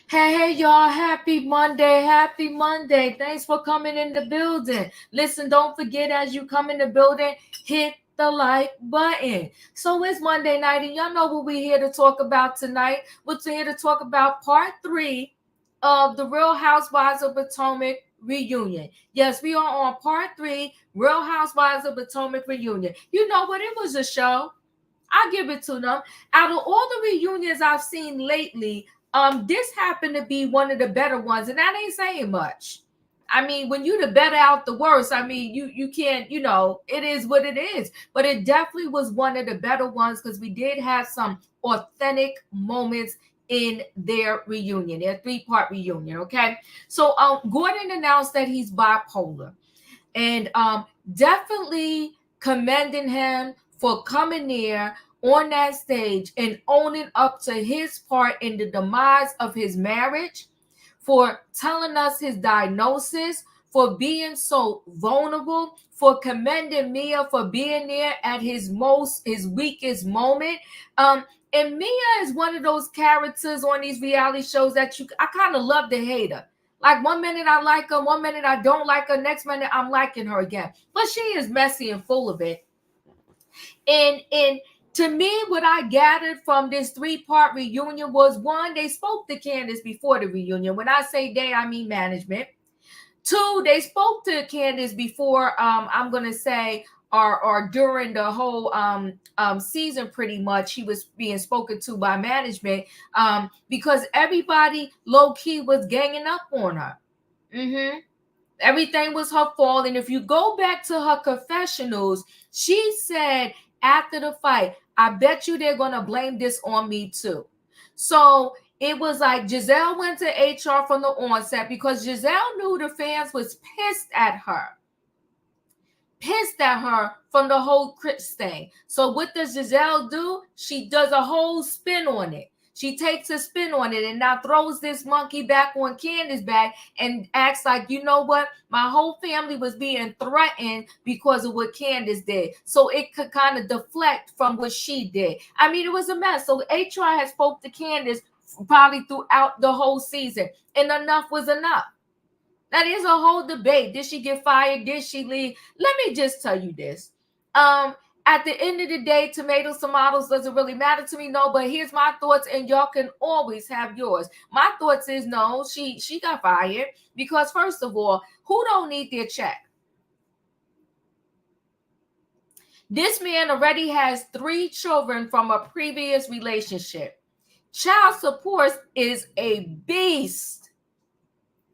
Hey, y'all, happy Monday, happy Monday. Thanks for coming in the building. Listen, don't forget as you come in the building, hit the like button. So it's Monday night, and y'all know what we're here to talk about tonight. We're here to talk about part 3 of the Real Housewives of Potomac reunion. Yes, we are on part 3, Real Housewives of Potomac reunion. You know what? It was a show. I give it to them. Out of all the reunions I've seen lately, this happened to be one of the better ones, and that ain't saying much. I mean, when you the better out the worst, I mean, you can't, it is what it is. But it definitely was one of the better ones because we did have some authentic moments in their reunion, their 3-part reunion. Okay, so Gordon announced that he's bipolar, and definitely commending him for coming there on that stage and owning up to his part in the demise of his marriage, for telling us his diagnosis, for being so vulnerable, for commending Mia for being there at his weakest moment. And Mia is one of those characters on these reality shows that I kind of love to hate her. Like, one minute I like her, one minute I don't like her, next minute I'm liking her again. But she is messy and full of it. And to me, what I gathered from this 3-part reunion was, one, they spoke to Candace before the reunion. When I say they, I mean management. 2, they spoke to Candace before, I'm going to say, or during the whole season, pretty much, he was being spoken to by management, because everybody low-key was ganging up on her. Everything was her fault. And if you go back to her confessionals, she said after the fight, I bet you they're going to blame this on me too. So it was like Gizelle went to HR from the onset because Gizelle knew the fans was pissed at her from the whole Chris thing. So what does Gizelle do? She does a whole spin on it. She takes a spin on it and now throws this monkey back on Candace's back and acts like, you know what? My whole family was being threatened because of what Candace did. So it could kind of deflect from what she did. I mean, it was a mess. So HR has spoke to Candace probably throughout the whole season, and enough was enough. Now, there's a whole debate. Did she get fired? Did she leave? Let me just tell you this. At the end of the day, tomatoes doesn't really matter to me. No, but here's my thoughts, and y'all can always have yours. My thoughts is, no, she got fired because, first of all, who don't need their check? This man already has 3 children from a previous relationship. Child support is a beast.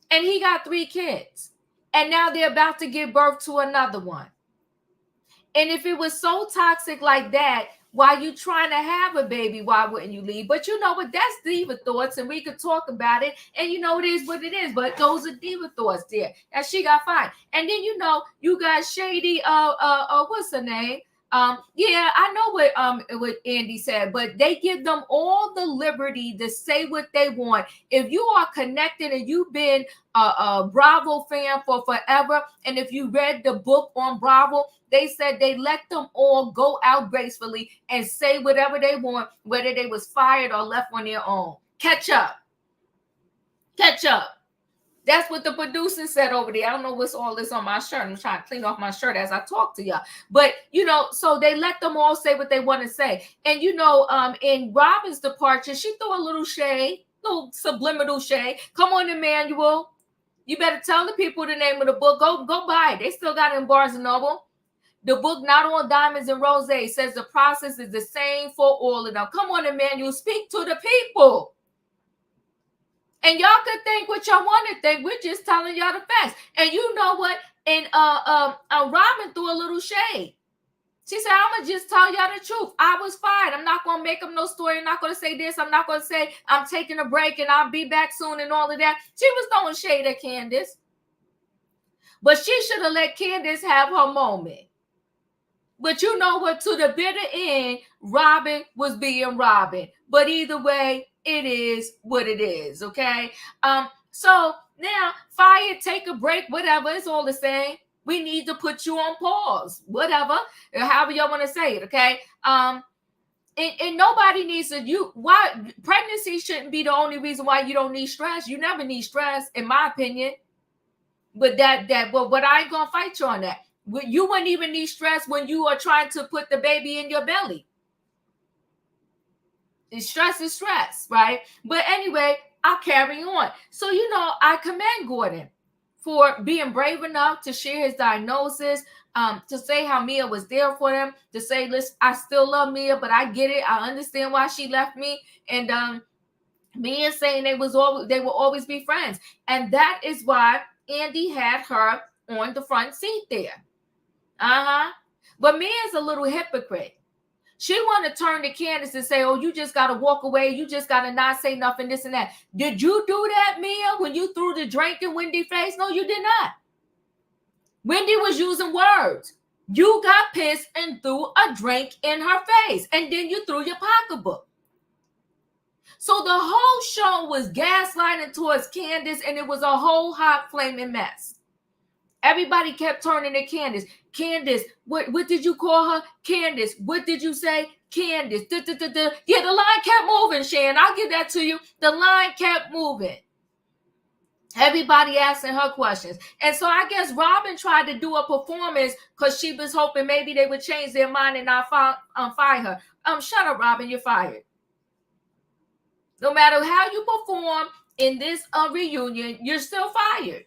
And he got 3 kids. And now they're about to give birth to another one. And if it was so toxic like that, while you trying to have a baby, why wouldn't you leave? But you know what? That's diva thoughts, and we could talk about it. And you know, it is what it is. But those are diva thoughts there. And she got fired. And then, you got Shady, what's her name? Yeah, I know what Andy said, but they give them all the liberty to say what they want. If you are connected and you've been a Bravo fan for forever, and if you read the book on Bravo, they said they let them all go out gracefully and say whatever they want, whether they was fired or left on their own. Catch up. That's what the producer said over there. I don't know what's all this on my shirt. I'm trying to clean off my shirt as I talk to y'all. But, so they let them all say what they want to say. And, in Robyn's departure, she threw a little shade, little subliminal shade. Come on, Emmanuel. You better tell the people the name of the book. Go buy it. They still got it in Barnes & Noble. The book, Not All Diamonds and Roses, says the process is the same for all of them. Come on, Emmanuel. Speak to the people. And y'all could think what y'all want to think. We're just telling y'all the facts. And you know what? And Robyn threw a little shade. She said, I'm going to just tell y'all the truth. I was fired. I'm not going to make up no story. I'm not going to say this. I'm not going to say I'm taking a break and I'll be back soon and all of that. She was throwing shade at Candace. But she should have let Candace have her moment. But you know what? To the bitter end, Robyn was being Robyn. But either way, it is what it is, okay? So now, fire, take a break, whatever. It's all the same. We need to put you on pause, whatever, however y'all want to say it, okay? And nobody needs to, why pregnancy shouldn't be the only reason why you don't need stress. You never need stress, in my opinion. But but I ain't gonna fight you on that. You wouldn't even need stress when you are trying to put the baby in your belly. Stress is stress, right? But anyway, I'll carry on. So, I commend Gordon for being brave enough to share his diagnosis, to say how Mia was there for him, to say, listen, I still love Mia, but I get it. I understand why she left me. And Mia saying they will always be friends. And that is why Andy had her on the front seat there. But Mia's a little hypocrite. She want to turn to Candace and say, oh, you just got to walk away. You just got to not say nothing, this and that. Did you do that, Mia, when you threw the drink in Wendy's face? No, you did not. Wendy was using words. You got pissed and threw a drink in her face. And then you threw your pocketbook. So the whole show was gaslighting towards Candace, and it was a whole hot flaming mess. Everybody kept turning to Candace. Candace, what did you call her? Candace, what did you say? Candace. Yeah, the line kept moving, Shan. I'll give that to you. The line kept moving. Everybody asking her questions. And so I guess Robyn tried to do a performance because she was hoping maybe they would change their mind and not fire her. Shut up, Robyn. You're fired. No matter how you perform in this reunion, you're still fired.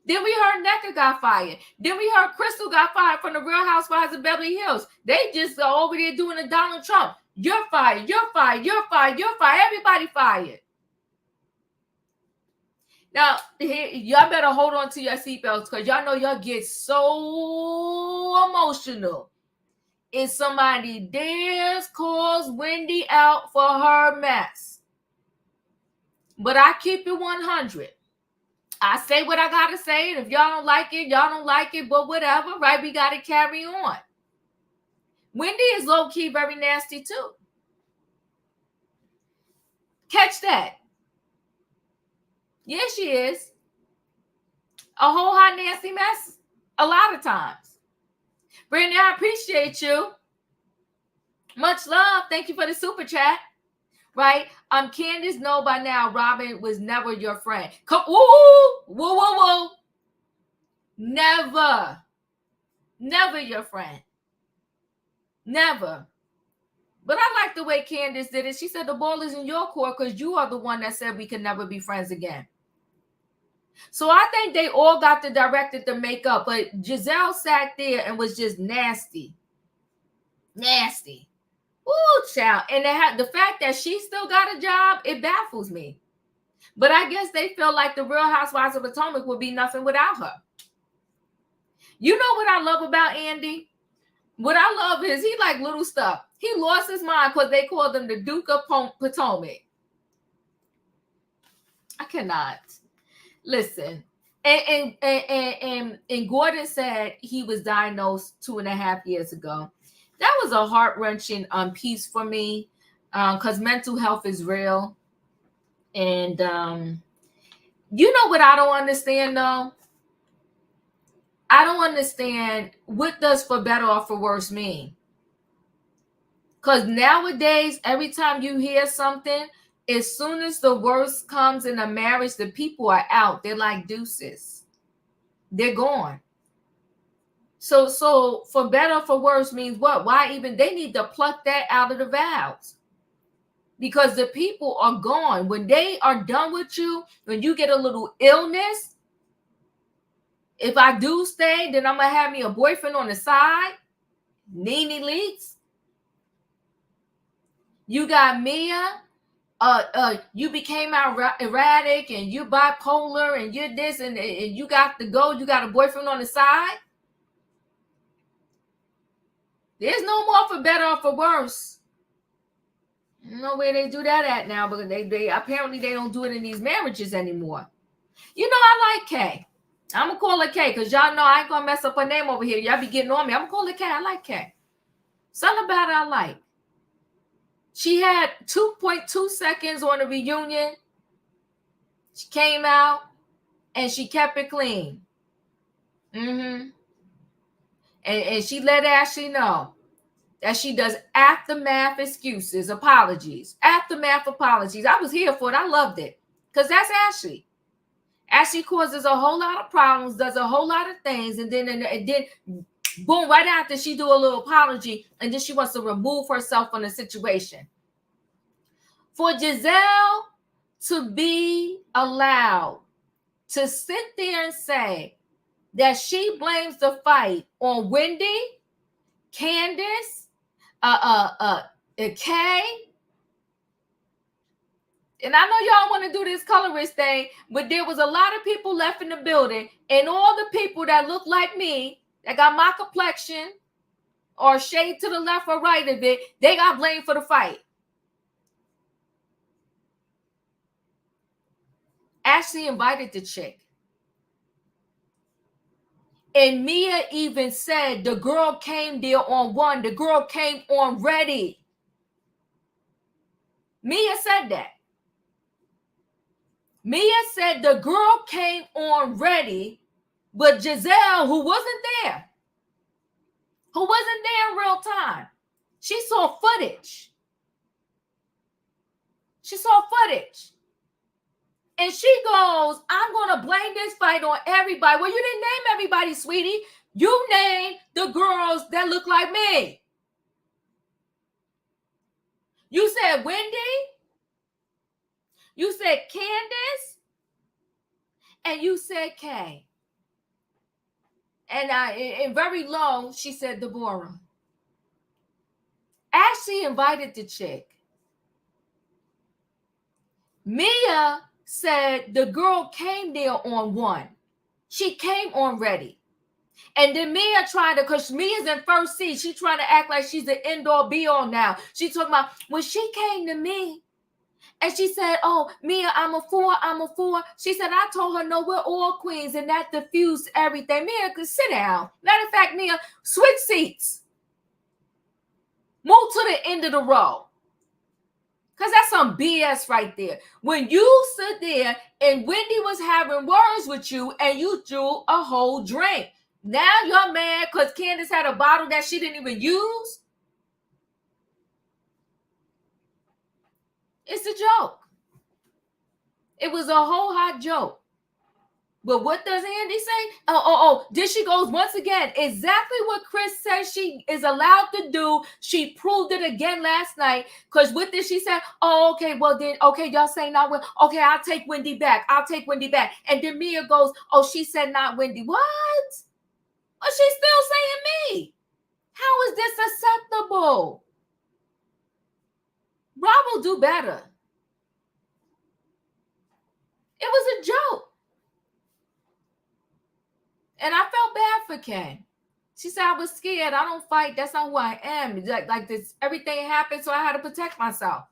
Then we heard Nneka got fired. Then we heard Crystal got fired from the Real Housewives of Beverly Hills. They just are over there doing a Donald Trump. You're fired. You're fired. You're fired. You're fired. Everybody fired. Now, y'all better hold on to your seatbelts because y'all know y'all get so emotional if somebody dares calls Wendy out for her mess. But I keep it 100. I say what I got to say, and if y'all don't like it, y'all don't like it, but whatever, right? We got to carry on. Wendy is low-key very nasty, too. Catch that. Yes, she is. A whole hot nasty mess a lot of times. Brittany, I appreciate you. Much love. Thank you for the super chat. Right? Candice, know by now Robyn was never your friend. Come, whoa. Never your friend. Never. But I like the way Candice did it. She said the ball is in your court because you are the one that said we can never be friends again. So I think they all got the director to make up, but Gizelle sat there and was just nasty. Nasty. Ooh, child. And the fact that she still got a job, it baffles me. But I guess they feel like the Real Housewives of Potomac would be nothing without her. You know what I love about Andy? What I love is he like little stuff. He lost his mind because they called him the Duke of Potomac. I cannot. Listen. And Gordon said he was diagnosed 2.5 years ago. That was a heart-wrenching piece for me because mental health is real. And you know what I don't understand, though? I don't understand what does for better or for worse mean. Because nowadays, every time you hear something, as soon as the worst comes in a marriage, the people are out. They're like deuces. They're gone. So for better or for worse means what? Why even? They need to pluck that out of the vows. Because the people are gone. When they are done with you, when you get a little illness, if I do stay, then I'm going to have me a boyfriend on the side. Nene Leaks. You got Mia. You became erratic and you bipolar and you're this and you got to go. You got a boyfriend on the side. There's no more for better or for worse. I don't know where they do that at now, but they apparently they don't do it in these marriages anymore. You know, I like Kay. I'm going to call her Kay because y'all know I ain't going to mess up her name over here. Y'all be getting on me. I'm going to call her Kay. I like Kay. Something about her I like. She had 2.2 seconds on the reunion. She came out and she kept it clean. And she let Ashley know. that she does aftermath excuses, apologies, aftermath apologies. I was here for it. I loved it because that's Ashley. Ashley causes a whole lot of problems, does a whole lot of things, and then boom, right after she do a little apology, and then she wants to remove herself from the situation. For Gizelle to be allowed to sit there and say that she blames the fight on Wendy, Candace, Kay, and I know y'all want to do this colorist thing, but there was a lot of people left in the building, and all the people that look like me, that got my complexion, or shade to the left or right of it, they got blamed for the fight. Ashley invited the chick. And Mia even said the girl came there on one. The girl came on ready. Mia said that. Mia said the girl came on ready, but Gizelle, who wasn't there in real time, she saw footage. And she goes, I'm going to blame this fight on everybody. Well, you didn't name everybody, sweetie. You named the girls that look like me. You said Wendy. You said Candace. And you said Kay. And in very low, she said Deborah. Ashley invited the chick. Mia said the girl came there on one. She came on ready. And then Mia tried to, because Mia's in first seat, she trying to act like she's the end-all be-all now. She talking about, when she came to me, and she said, oh, Mia, I'm a four. She said, I told her, no, we're all queens, and that diffused everything. Mia, could sit down. Matter of fact, Mia, switch seats. Move to the end of the row. Because that's some BS right there. When you sit there and Wendy was having words with you and you drew a whole drink. Now you're mad because Candace had a bottle that she didn't even use. It's a joke. It was a whole hot joke. But what does Andy say? Then she goes once again, exactly what Chris says she is allowed to do. She proved it again last night. Because what did she say? Oh, okay, well then, okay, y'all say not Wendy. Okay, I'll take Wendy back. And then Mia goes, oh, she said not Wendy. What? Oh, she's still saying me. How is this acceptable? Rob will do better. It was a joke. And I felt bad for Kay. She said, I was scared. I don't fight. That's not who I am. Like this, everything happened, so I had to protect myself.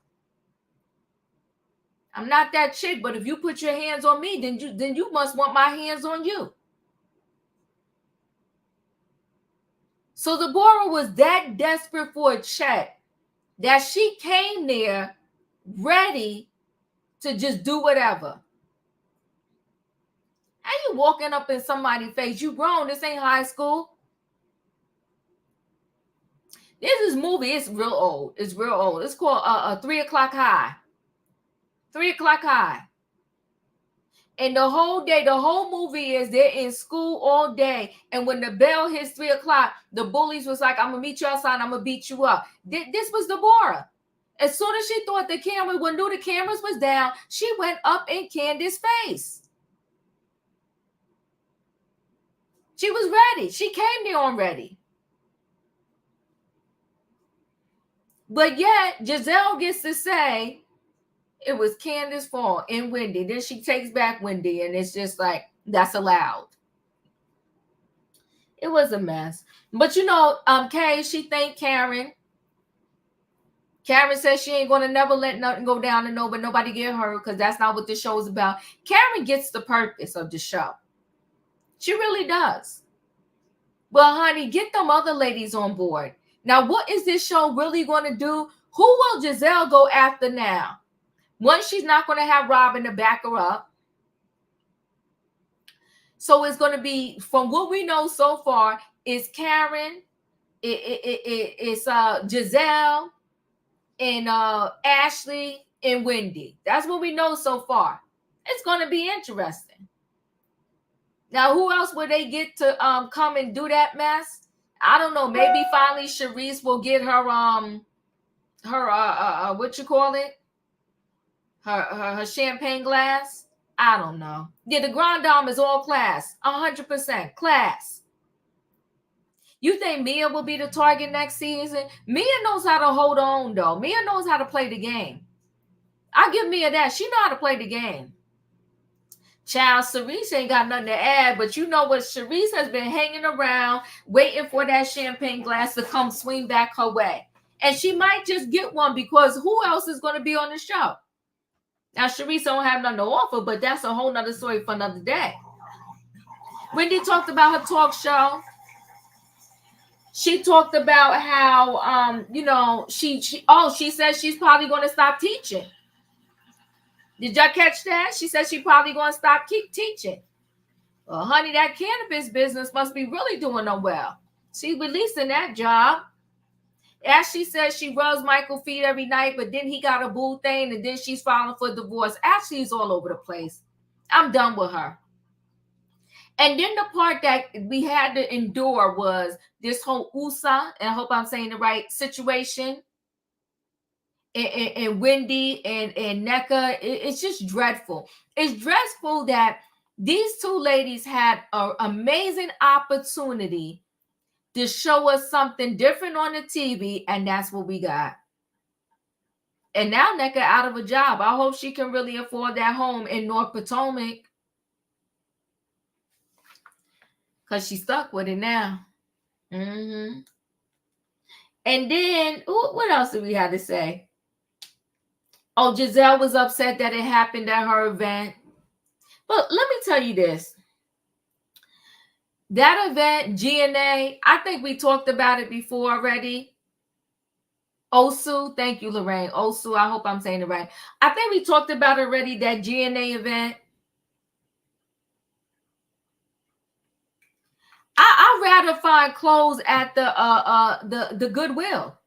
I'm not that chick, but if you put your hands on me, then you must want my hands on you. So Deborah was that desperate for a check that she came there ready to just do whatever. How you walking up in somebody's face? You grown. This ain't high school. This movie is real old. It's real old. It's called 3 O'Clock High. 3 O'Clock High. And the whole day, the whole movie is they're in school all day. And when the bell hits 3 o'clock, the bullies was like, I'm going to meet you outside. I'm going to beat you up. This was Deborah. As soon as she thought the camera, when knew the cameras was down, she went up in Candace's face. She was ready. She came there on ready. But yet, Gizelle gets to say it was Candace's fault and Wendy. Then she takes back Wendy, and it's just like, that's allowed. It was a mess. But you know, Kay, she thanked Karen. Karen says she ain't going to never let nothing go down to nobody get hurt, because that's not what this show is about. Karen gets the purpose of the show. She really does. Well, honey, get them other ladies on board. Now, what is this show really going to do? Who will Gizelle go after now? One, she's not going to have Robyn to back her up. So it's going to be, from what we know so far, is Karen, It's Gizelle and Ashley and Wendy. That's what we know so far. It's going to be interesting. Now, who else would they get to come and do that mess? I don't know. Maybe finally Sharice will get her what you call it? Her champagne glass. I don't know. Yeah, the Grand Dame is all class. 100% class. You think Mia will be the target next season? Mia knows how to hold on, though. Mia knows how to play the game. I'll give Mia that. She know how to play the game. Child, Sharice ain't got nothing to add, but you know what? Sharice has been hanging around, waiting for that champagne glass to come swing back her way. And she might just get one because who else is going to be on the show? Now, Sharice don't have nothing to offer, but that's a whole nother story for another day. Wendy talked about her talk show. She talked about how, she said she's probably going to stop teaching. Did y'all catch that? She said she's probably going to stop teaching. Well, honey, that cannabis business must be really doing them well. She's releasing that job. As she says, she rubs Michael feet every night, but then he got a boo thing, and then she's filing for divorce. Ashley's all over the place. I'm done with her. And then the part that we had to endure was this whole USA, and I hope I'm saying the right, situation. And Wendy and Nneka, it's just dreadful. It's dreadful that these two ladies had an amazing opportunity to show us something different on the TV, and that's what we got. And now Nneka out of a job. I hope she can really afford that home in North Potomac, because she's stuck with it now. And then, what else do we have to say? Oh, Gizelle was upset that it happened at her event. But let me tell you this. That event, GNA, I think we talked about it before already. Osu, thank you, Lorraine. Osu, I hope I'm saying it right. I think we talked about already that GNA event. I'd rather find clothes at the Goodwill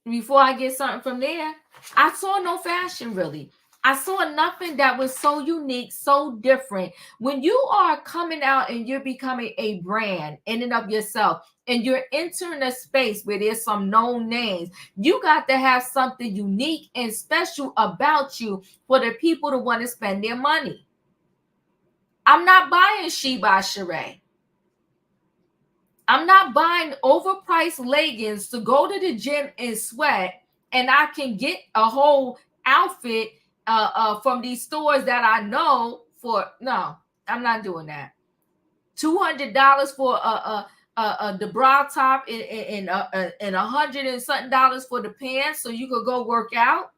before I get something from there. I saw no fashion, really. I saw nothing that was so unique, so different. When you are coming out and you're becoming a brand in and of yourself, and you're entering a space where there's some known names, you got to have something unique and special about you for the people to want to spend their money. I'm not buying She by Sheree. I'm not buying overpriced leggings to go to the gym and sweat, and I can get a whole outfit from these stores that I know for. No, I'm not doing that. $200 for the bra top and $100 and something for the pants so you could go work out.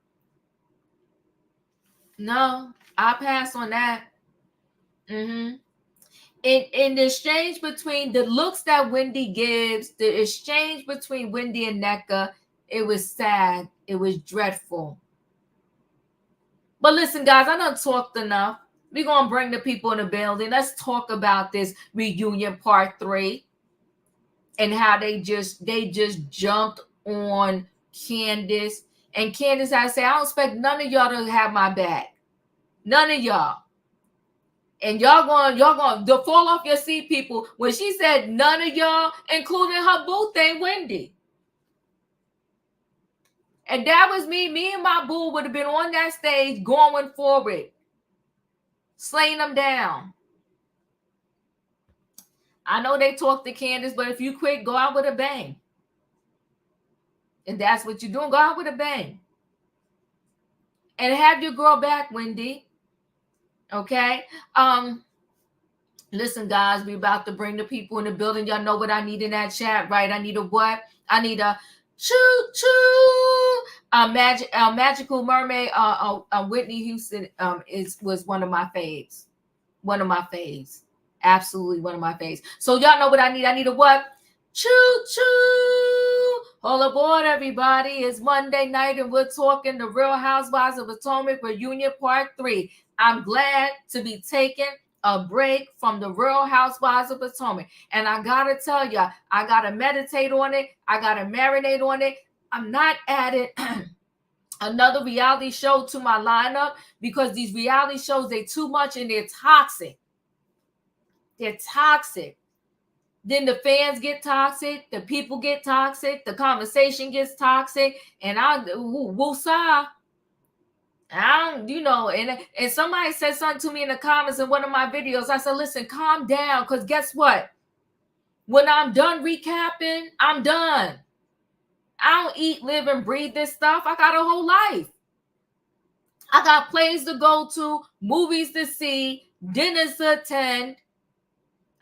No, I pass on that. In the exchange between the looks that Wendy gives, the exchange between Wendy and Nneka, it was sad. It was dreadful. But listen, guys, I done talked enough. We're going to bring the people in the building. Let's talk about this reunion part 3 and how they just jumped on Candiace. And Candiace, I say, I don't expect none of y'all to have my back. None of y'all. And y'all going to fall off your seat, people, when she said none of y'all, including her boo thing, Wendy. And that was me. Me and my boo would have been on that stage going forward, slaying them down. I know they talk to Candace, but if you quit, go out with a bang. And that's what you're doing. Go out with a bang. And have your girl back, Wendy. Okay? Listen, guys, we about to bring the people in the building. Y'all know what I need in that chat, right? I need a what? I need a choo-choo. Magical Mermaid. Whitney Houston was one of my faves. One of my faves. Absolutely one of my faves. So y'all know what I need. I need a what? Choo-choo. All aboard, everybody. It's Monday night, and we're talking the Real Housewives of Potomac Reunion Part 3. I'm glad to be taking a break from the Real Housewives of Potomac. And I gotta tell you, I gotta meditate on it. I gotta marinate on it. I'm not adding another reality show to my lineup because these reality shows, they too much and they're toxic. They're toxic. Then the fans get toxic, the people get toxic, the conversation gets toxic, and woosah. And somebody said something to me in the comments in one of my videos. I said, listen, calm down, because guess what? When I'm done recapping, I'm done. I don't eat, live, and breathe this stuff. I got a whole life. I got plays to go to, movies to see, dinners to attend.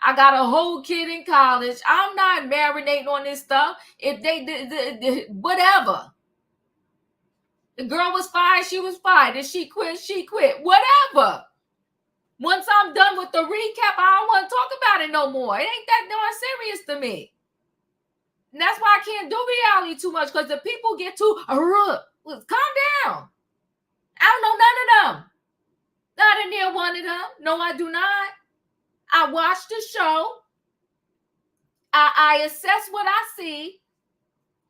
I got a whole kid in college. I'm not marinating on this stuff. If they whatever. The girl was fired, she was fired. If she quit, she quit. Whatever. Once I'm done with the recap, I don't want to talk about it no more. It ain't that darn serious to me. And that's why I can't do reality too much, because the people get too calm down. I don't know none of them. Not in near one of them. No, I do not. I watch the show. I assess what I see.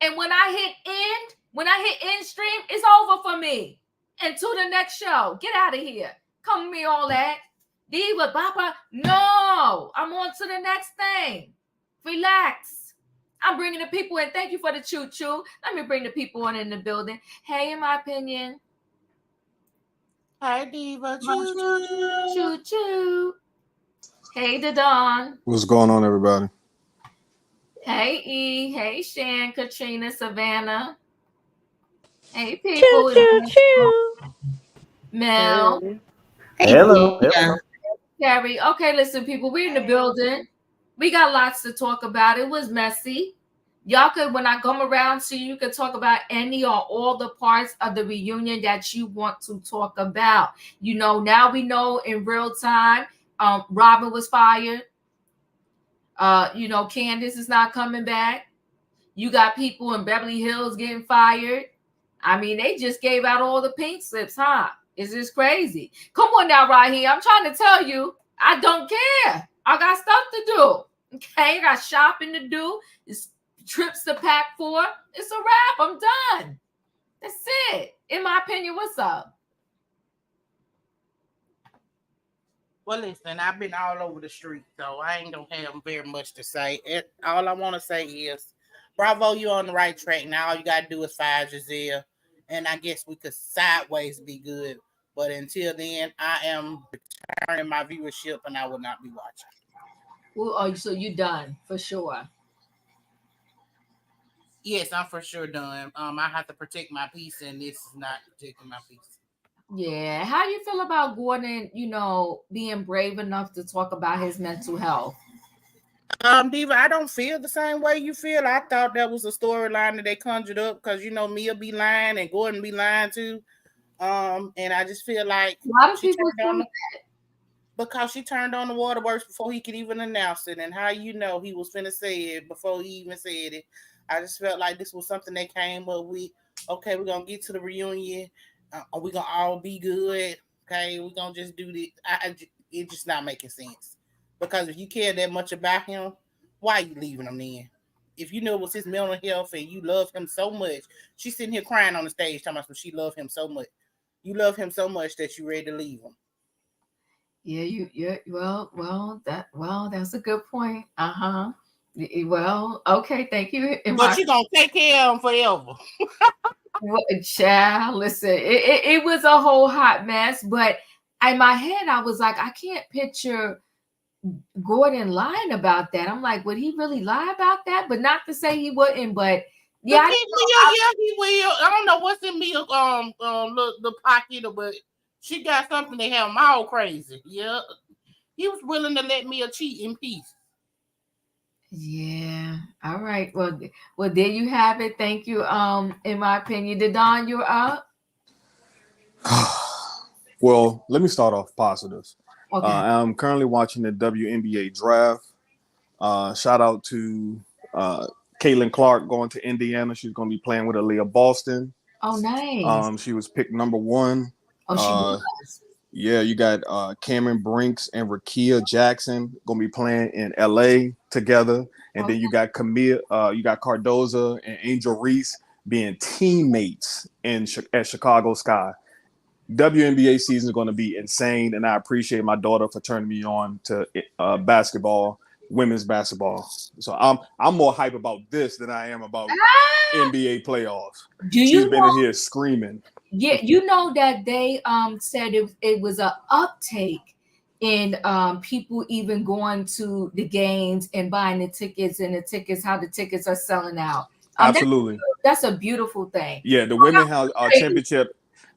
And when I hit end stream, it's over for me. And to the next show. Get out of here. Come with me all that. Diva, Papa. No. I'm on to the next thing. Relax. I'm bringing the people in. Thank you for the choo-choo. Let me bring the people on in the building. Hey, in my opinion. Hi, Diva. Choo-choo. Choo-choo. Hey, Dadon. What's going on, everybody? Hey, E. Hey, Shan, Katrina, Savannah. Hey, people. Choo. Mel. Hey, Hello. Carrie. Okay, listen, people. We're in the building. We got lots to talk about. It was messy. Y'all could, when I come around to you, could talk about any or all the parts of the reunion that you want to talk about. You know, now we know in real time, Robyn was fired. Candiace is not coming back. You got people in Beverly Hills getting fired. I mean, they just gave out all the pink slips, huh? Is this crazy? Come on now, right here. I'm trying to tell you, I don't care. I got stuff to do. Okay, I got shopping to do. It's trips to pack for. It's a wrap. I'm done. That's it. In my opinion, what's up? Well, listen, I've been all over the street, so I ain't gonna have very much to say. All I want to say is, bravo, you on the right track. Now all you gotta do is fire Gizelle, and I guess we could sideways be good. But until then, I am returning my viewership, and I will not be watching. Well, so you done for sure? Yes, I'm for sure done. I have to protect my peace, and this is not protecting my peace. Yeah. How you feel about Gordon, being brave enough to talk about his mental health? Diva, I don't feel the same way you feel. I thought that was a storyline that they conjured up because Mia be lying and Gordon be lying too. And I just feel like a lot of people because she turned on the waterworks before he could even announce it, and how he was finna say it before he even said it. I just felt like this was something they came up with. Okay, we're gonna get to the reunion. We're gonna all be good. Okay, we're gonna just do this. It's just not making sense. Because if you care that much about him, why are you leaving him then? If you know it was his mental health and you love him so much, she's sitting here crying on the stage talking about she loved him so much. You love him so much that you're ready to leave him. Yeah, that's a good point. Well, okay, thank you. But you're gonna take care of him forever. Child, listen, it was a whole hot mess, but in my head, I was like, I can't picture Gordon lying about that. I'm like, would he really lie about that? But not to say he wouldn't, but yeah, he will. I don't know what's in Mia the pocket, but she got something that have him all crazy. Yeah, he was willing to let Mia cheat in peace. Yeah. All right. Well, there you have it. Thank you. In my opinion, Dadon, you're up. Well, let me start off positive. Okay. I'm currently watching the WNBA draft. Shout out to Caitlin Clark going to Indiana. She's going to be playing with Aaliyah Boston. Oh, nice. She was picked number 1. Oh, she was. Yeah, you got Cameron Brinks and Rakia Jackson gonna be playing in LA together. And then you got you got Cardoza and Angel Reese being teammates at Chicago Sky. WNBA season is going to be insane, and I appreciate my daughter for turning me on to basketball, women's basketball. So I'm more hype about this than I am about NBA playoffs. She's been in here screaming. Yeah, you know that they said it was an uptake in people even going to the games and buying the tickets, and how the tickets are selling out. Absolutely, that's a beautiful thing. Yeah, the women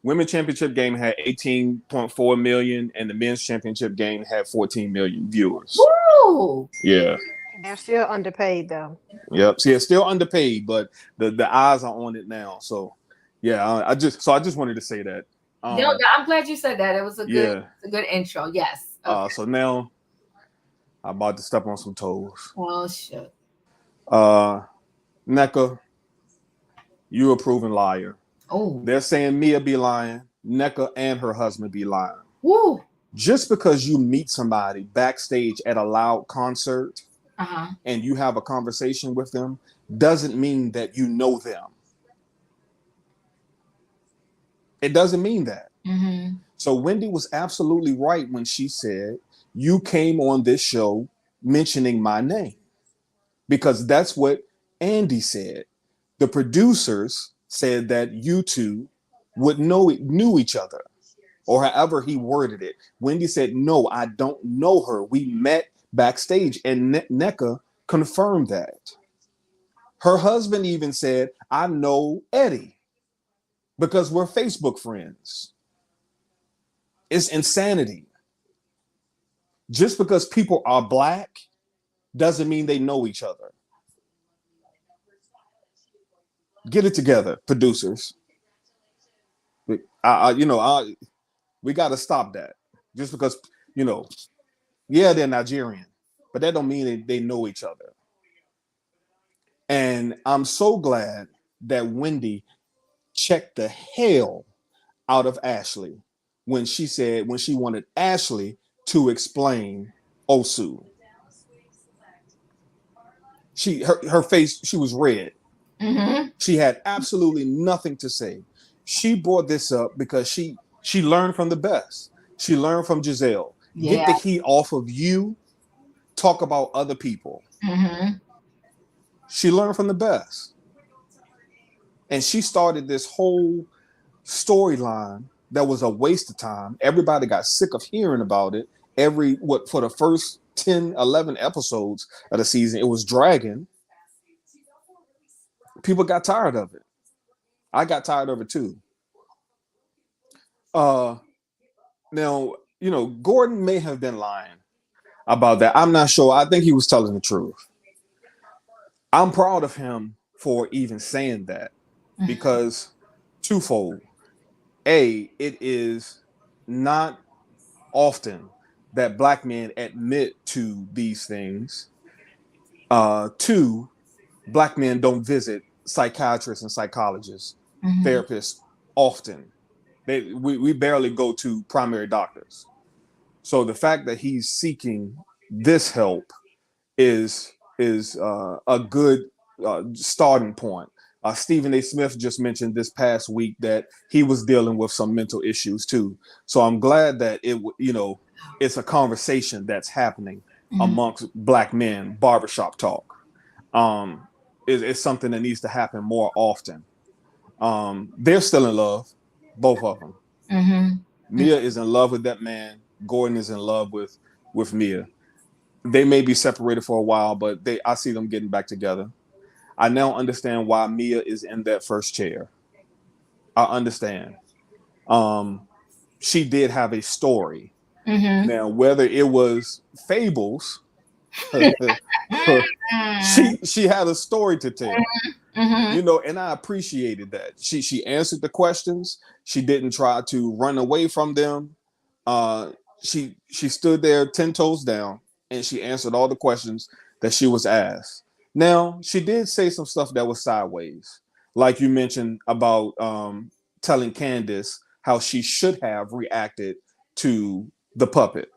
women's championship game had 18.4 million, and the men's championship game had 14 million viewers. Woo! Yeah. They're still underpaid though. Yep. See, it's still underpaid, but the eyes are on it now. So yeah, I just wanted to say that. No, I'm glad you said that. It was a good intro. Yes. Okay. So now I'm about to step on some toes. Oh shit. Nneka, you a proven liar. Oh. They're saying Mia be lying, Nneka and her husband be lying. Woo. Just because you meet somebody backstage at a loud concert and you have a conversation with them doesn't mean that you know them. It doesn't mean that. Mm-hmm. So Wendy was absolutely right when she said, you came on this show mentioning my name, because that's what Andy said. The producers said that you two knew each other, or however he worded it. Wendy said, no, I don't know her. We met backstage, and Nneka confirmed that. Her husband even said, I know Eddie because we're Facebook friends. It's insanity. Just because people are black doesn't mean they know each other. Get it together, producers. We got to stop that. Just because, they're Nigerian, but that don't mean they know each other. And I'm so glad that Wendy checked the hell out of Ashley when she wanted Ashley to explain Osu. Her face, she was red. Mm-hmm. She had absolutely nothing to say. She brought this up because she learned from the best. She learned from Gizelle. Yeah. Get the heat off of you. Talk about other people. Mm-hmm. She learned from the best. And she started this whole storyline that was a waste of time. Everybody got sick of hearing about it. For the first 10, 11 episodes of the season, it was dragging. People got tired of it. I got tired of it too. Now, Gordon may have been lying about that. I'm not sure. I think he was telling the truth. I'm proud of him for even saying that, because twofold. A, it is not often that black men admit to these things. Two, black men don't visit psychiatrists and psychologists, therapists often. We barely go to primary doctors. So the fact that he's seeking this help is a good starting point. Stephen A. Smith just mentioned this past week that he was dealing with some mental issues too. So I'm glad that it's a conversation that's happening amongst black men. Barbershop talk is something that needs to happen more often. They're still in love, both of them. Mia is in love with that man. Gordon is in love with Mia. They may be separated for a while, but I see them getting back together. I now understand why Mia is in that first chair. I understand. She did have a story. Now, whether it was fables, she had a story to tell. And I appreciated that. She answered the questions. She didn't try to run away from them. She stood there 10 toes down, and she answered all the questions that she was asked. Now, she did say some stuff that was sideways, like you mentioned about telling Candiace how she should have reacted to the puppet.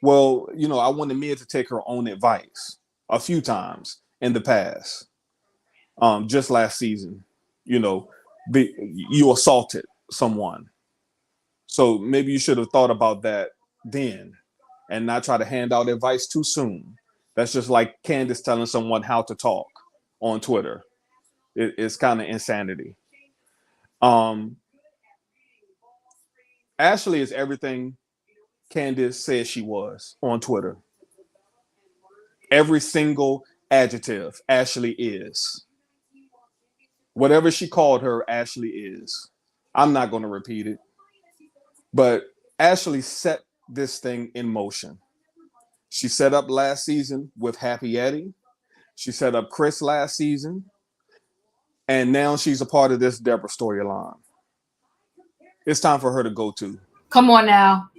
Well, you know, I wanted Mia to take her own advice a few times in the past. Just last season, you know, you assaulted someone. So maybe you should have thought about that then and not try to hand out advice too soon. That's just like Candace telling someone how to talk on Twitter. It's kind of insanity. Ashley is everything Candace said she was on Twitter. Every single adjective Ashley is. Whatever she called her, Ashley is. I'm not going to repeat it. But Ashley set this thing in motion. She set up last season with Happy Eddie. She set up Chris last season. And now she's a part of this Deborah storyline. It's time for her to go too. Come on now.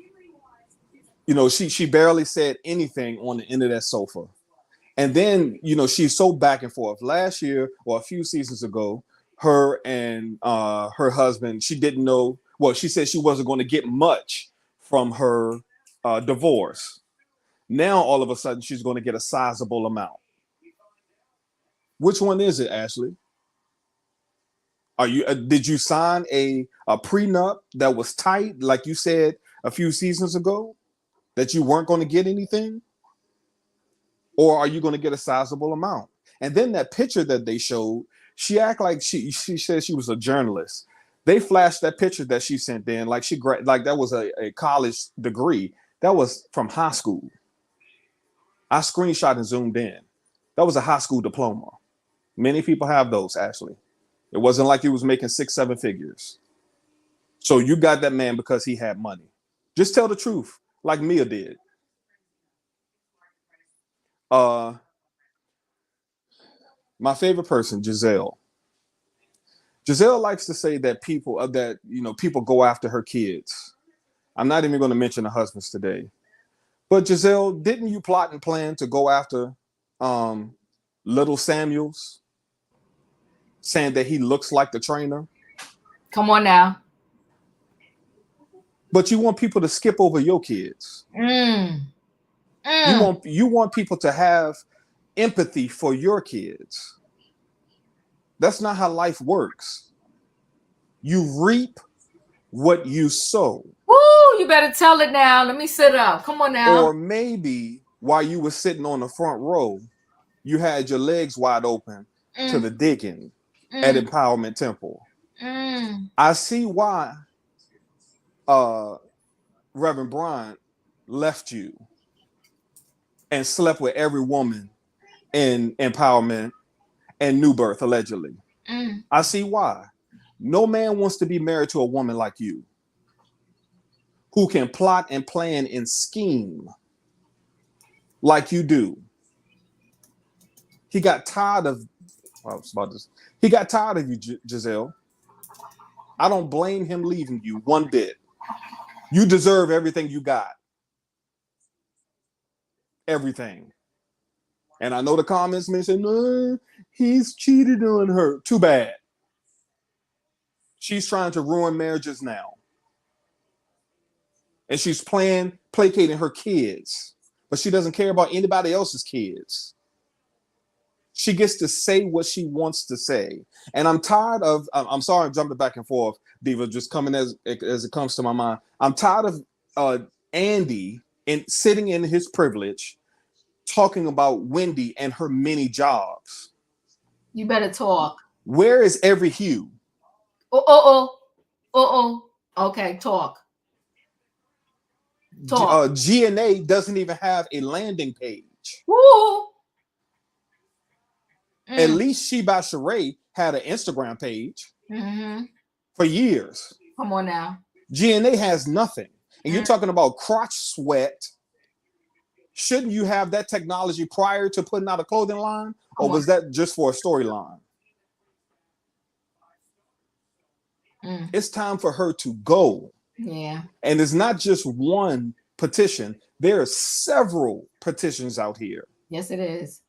You know, she barely said anything on the end of that sofa. And then, you know, she's so back and forth. Last year or a few seasons ago, her and her husband, she didn't know. Well, she said she wasn't going to get much from her divorce. Now, all of a sudden, she's going to get a sizable amount. Which one is it, Ashley? Are you? Did you sign a prenup that was tight, like you said a few seasons ago, that you weren't going to get anything? Or are you going to get a sizable amount? And then that picture that they showed, she act like she said she was a journalist. They flashed that picture that she sent in like that was a college degree. That was from high school. I screenshot and zoomed in. That was a high school diploma. Many people have those, Ashley. It wasn't like he was making 6-7 figures. So you got that man because he had money. Just tell the truth, like Mia did. My favorite person, Gizelle. Gizelle likes to say that people go after her kids. I'm not even going to mention the husbands today. But Gizelle, didn't you plot and plan to go after little Samuels, saying that he looks like the trainer? Come on now. But you want people to skip over your kids. You want people to have empathy for your kids. That's not how life works. You reap what you sow. Woo, you better tell it now. Let me sit up. Come on now. Or maybe while you were sitting on the front row, you had your legs wide open to the digging at Empowerment Temple. I see why Reverend Bryant left you and slept with every woman in Empowerment and New Birth, allegedly. I see why. No man wants to be married to a woman like you, who can plot and plan and scheme like you do. He got tired of He got tired of you, Gizelle. I don't blame him leaving you one bit. You deserve everything you got. Everything. And I know the comments mention, no, he's cheated on her. Too bad. She's trying to ruin marriages now. And she's placating her kids. But she doesn't care about anybody else's kids. She gets to say what she wants to say. And I'm tired of, I'm sorry I'm jumping back and forth, Diva, just coming as it comes to my mind. I'm tired of Andy sitting in his privilege talking about Wendy and her many jobs. You better talk. Where is every Hugh? Okay, talk. Talk. GNA doesn't even have a landing page. Woo. At least She by Sheree had an Instagram page for years. Come on now. GNA has nothing. And you're talking about crotch sweat. Shouldn't you have that technology prior to putting out a clothing line? Or was that just for a storyline? It's time for her to go. Yeah. And it's not just one petition. There are several petitions out here. Yes, it is.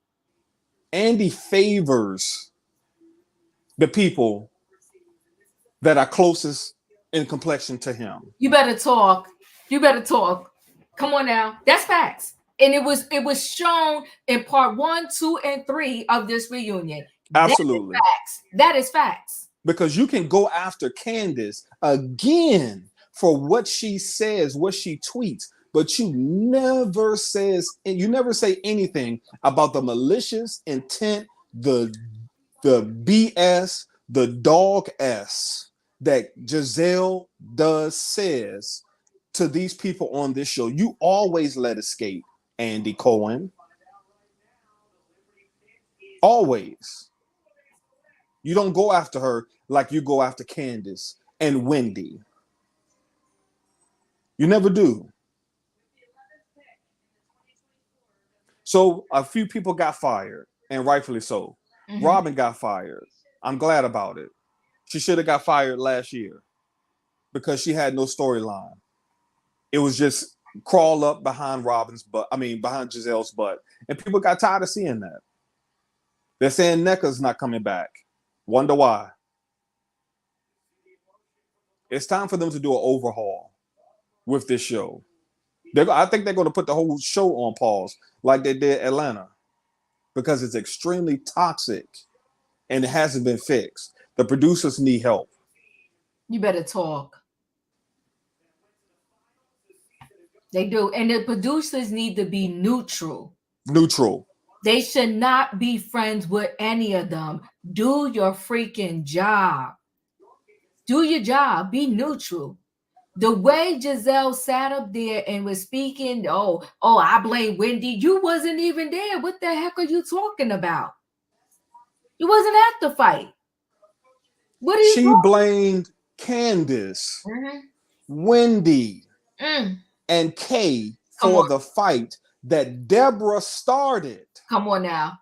Andy favors the people that are closest in complexion to him. You better talk. You better talk. Come on now. That's facts. And it was shown in part 1, 2, and 3 of this reunion. Absolutely. That is facts. Because you can go after Candace again for what she says, what she tweets, but you never say anything about the malicious intent, the BS, the dog S that Gizelle says to these people on this show. You always let escape Andy Cohen. Always. You don't go after her like you go after Candice and Wendy. You never do. So a few people got fired, and rightfully so. Mm-hmm. Robyn got fired. I'm glad about it. She should have got fired last year because she had no storyline. It was just crawl up behind behind Gizelle's butt. And people got tired of seeing that. They're saying Nneka's not coming back. Wonder why. It's time for them to do an overhaul with this show. I think they're going to put the whole show on pause like they did Atlanta because it's extremely toxic and it hasn't been fixed. The producers need help. You better talk. They do. And the producers need to be neutral. Neutral. They should not be friends with any of them. Do your freaking job. Do your job. Be neutral. The way Gizelle sat up there and was speaking, I blame Wendy. You wasn't even there. What the heck are you talking about? You wasn't at the fight. What are you She blamed Candace, Wendy, and Kay for the fight that Deborah started. Come on now.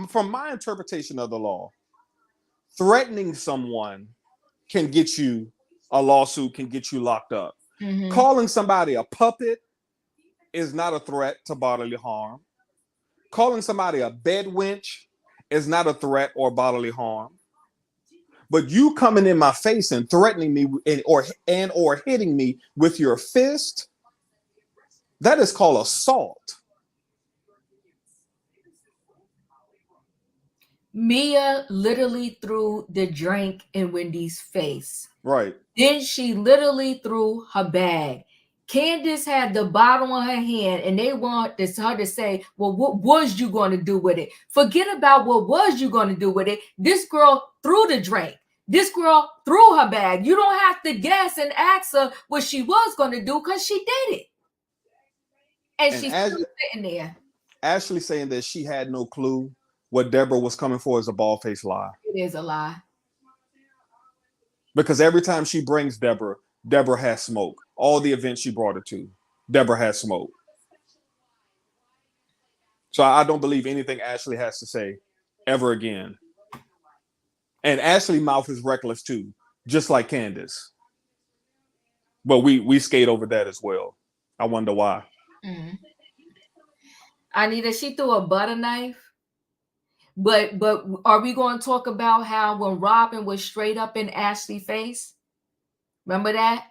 From my interpretation of the law, threatening someone can get you a lawsuit, can get you locked up. Mm-hmm. Calling somebody a puppet is not a threat to bodily harm. Calling somebody a bed wench is not a threat or bodily harm. But you coming in my face and threatening me or hitting me with your fist, that is called assault. Mia literally threw the drink in Wendy's face. Right. Then she literally threw her bag. Candiace had the bottle on her hand and they want her to say, well, what was you going to do with it? Forget about what was you going to do with it. This girl threw the drink. This girl threw her bag. You don't have to guess and ask her what she was going to do because she did it. And she's still sitting there. Ashley saying that she had no clue what Deborah was coming for is a bald-faced lie. It is a lie. Because every time she brings Deborah has smoke. All the events she brought her to, Deborah has smoke. So I don't believe anything Ashley has to say ever again. And Ashley's mouth is reckless too, just like Candace. But we skate over that as well. I wonder why. Mm-hmm. Anita, she threw a butter knife. But are we going to talk about how when Robyn was straight up in Ashley's face? Remember that?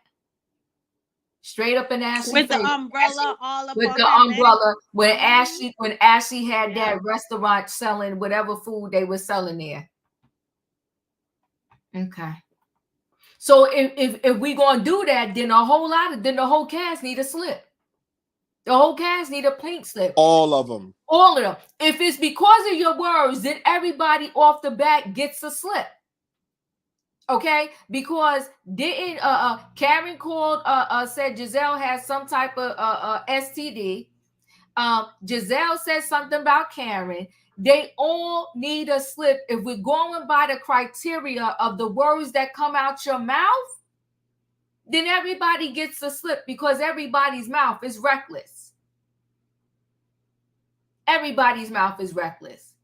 Straight up in Ashley's with face. The umbrella all up with on the umbrella when Ashley had that restaurant selling whatever food they were selling there. Okay. So if we gonna do that, then the whole cast need a slip. The whole cast need a pink slip. All of them. All of them. If it's because of your words, then everybody off the bat gets a slip. Okay, because didn't Karen called said Gizelle has some type of STD. Gizelle said something about Karen. They all need a slip. If we're going by the criteria of the words that come out your mouth, then everybody gets a slip because everybody's mouth is reckless. Everybody's mouth is reckless.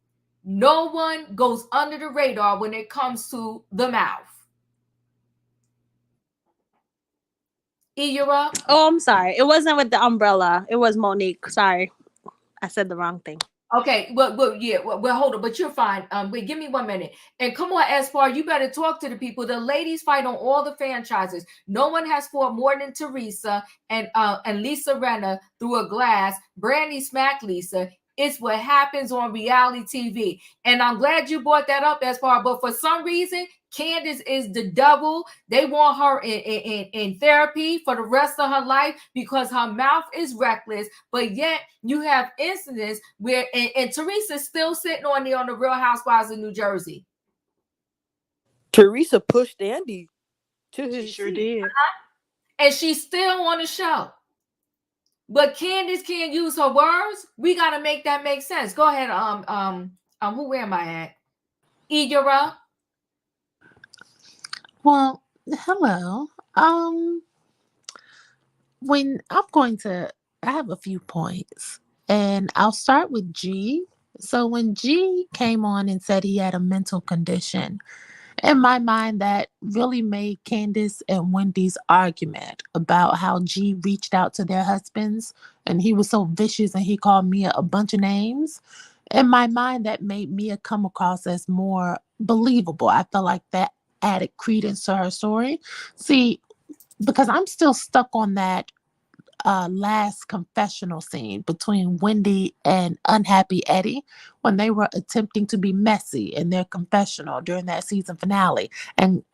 No one goes under the radar when it comes to the mouth. You're up. Oh, I'm sorry. It wasn't with the umbrella. It was Monique. Sorry. I said the wrong thing. Okay, yeah, hold on, but you're fine. Wait, give me 1 minute. And come on, Espoir, you better talk to the people. The ladies fight on all the franchises. No one has fought more than Teresa and Lisa Renna through a glass. Brandy smacked Lisa. It's what happens on reality TV. And I'm glad you brought that up, Espoir. But for some reason, Candace is the devil. They want her in therapy for the rest of her life because her mouth is reckless. But yet you have incidents where and Teresa's still sitting on the Real Housewives of New Jersey. Teresa pushed Andy to his She sure seat. did. And she's still on the show. But Candiace can't use her words. We gotta make that make sense. Go ahead. Where am I at? Kiearia. Well, hello. When I have a few points, and I'll start with G. So when G came on and said he had a mental condition, in my mind, that really made Candace and Wendy's argument about how G reached out to their husbands and he was so vicious and he called Mia a bunch of names. In my mind, that made Mia come across as more believable. I felt like that added credence to her story. See, because I'm still stuck on that last confessional scene between Wendy and unhappy Eddie when they were attempting to be messy in their confessional during that season finale. And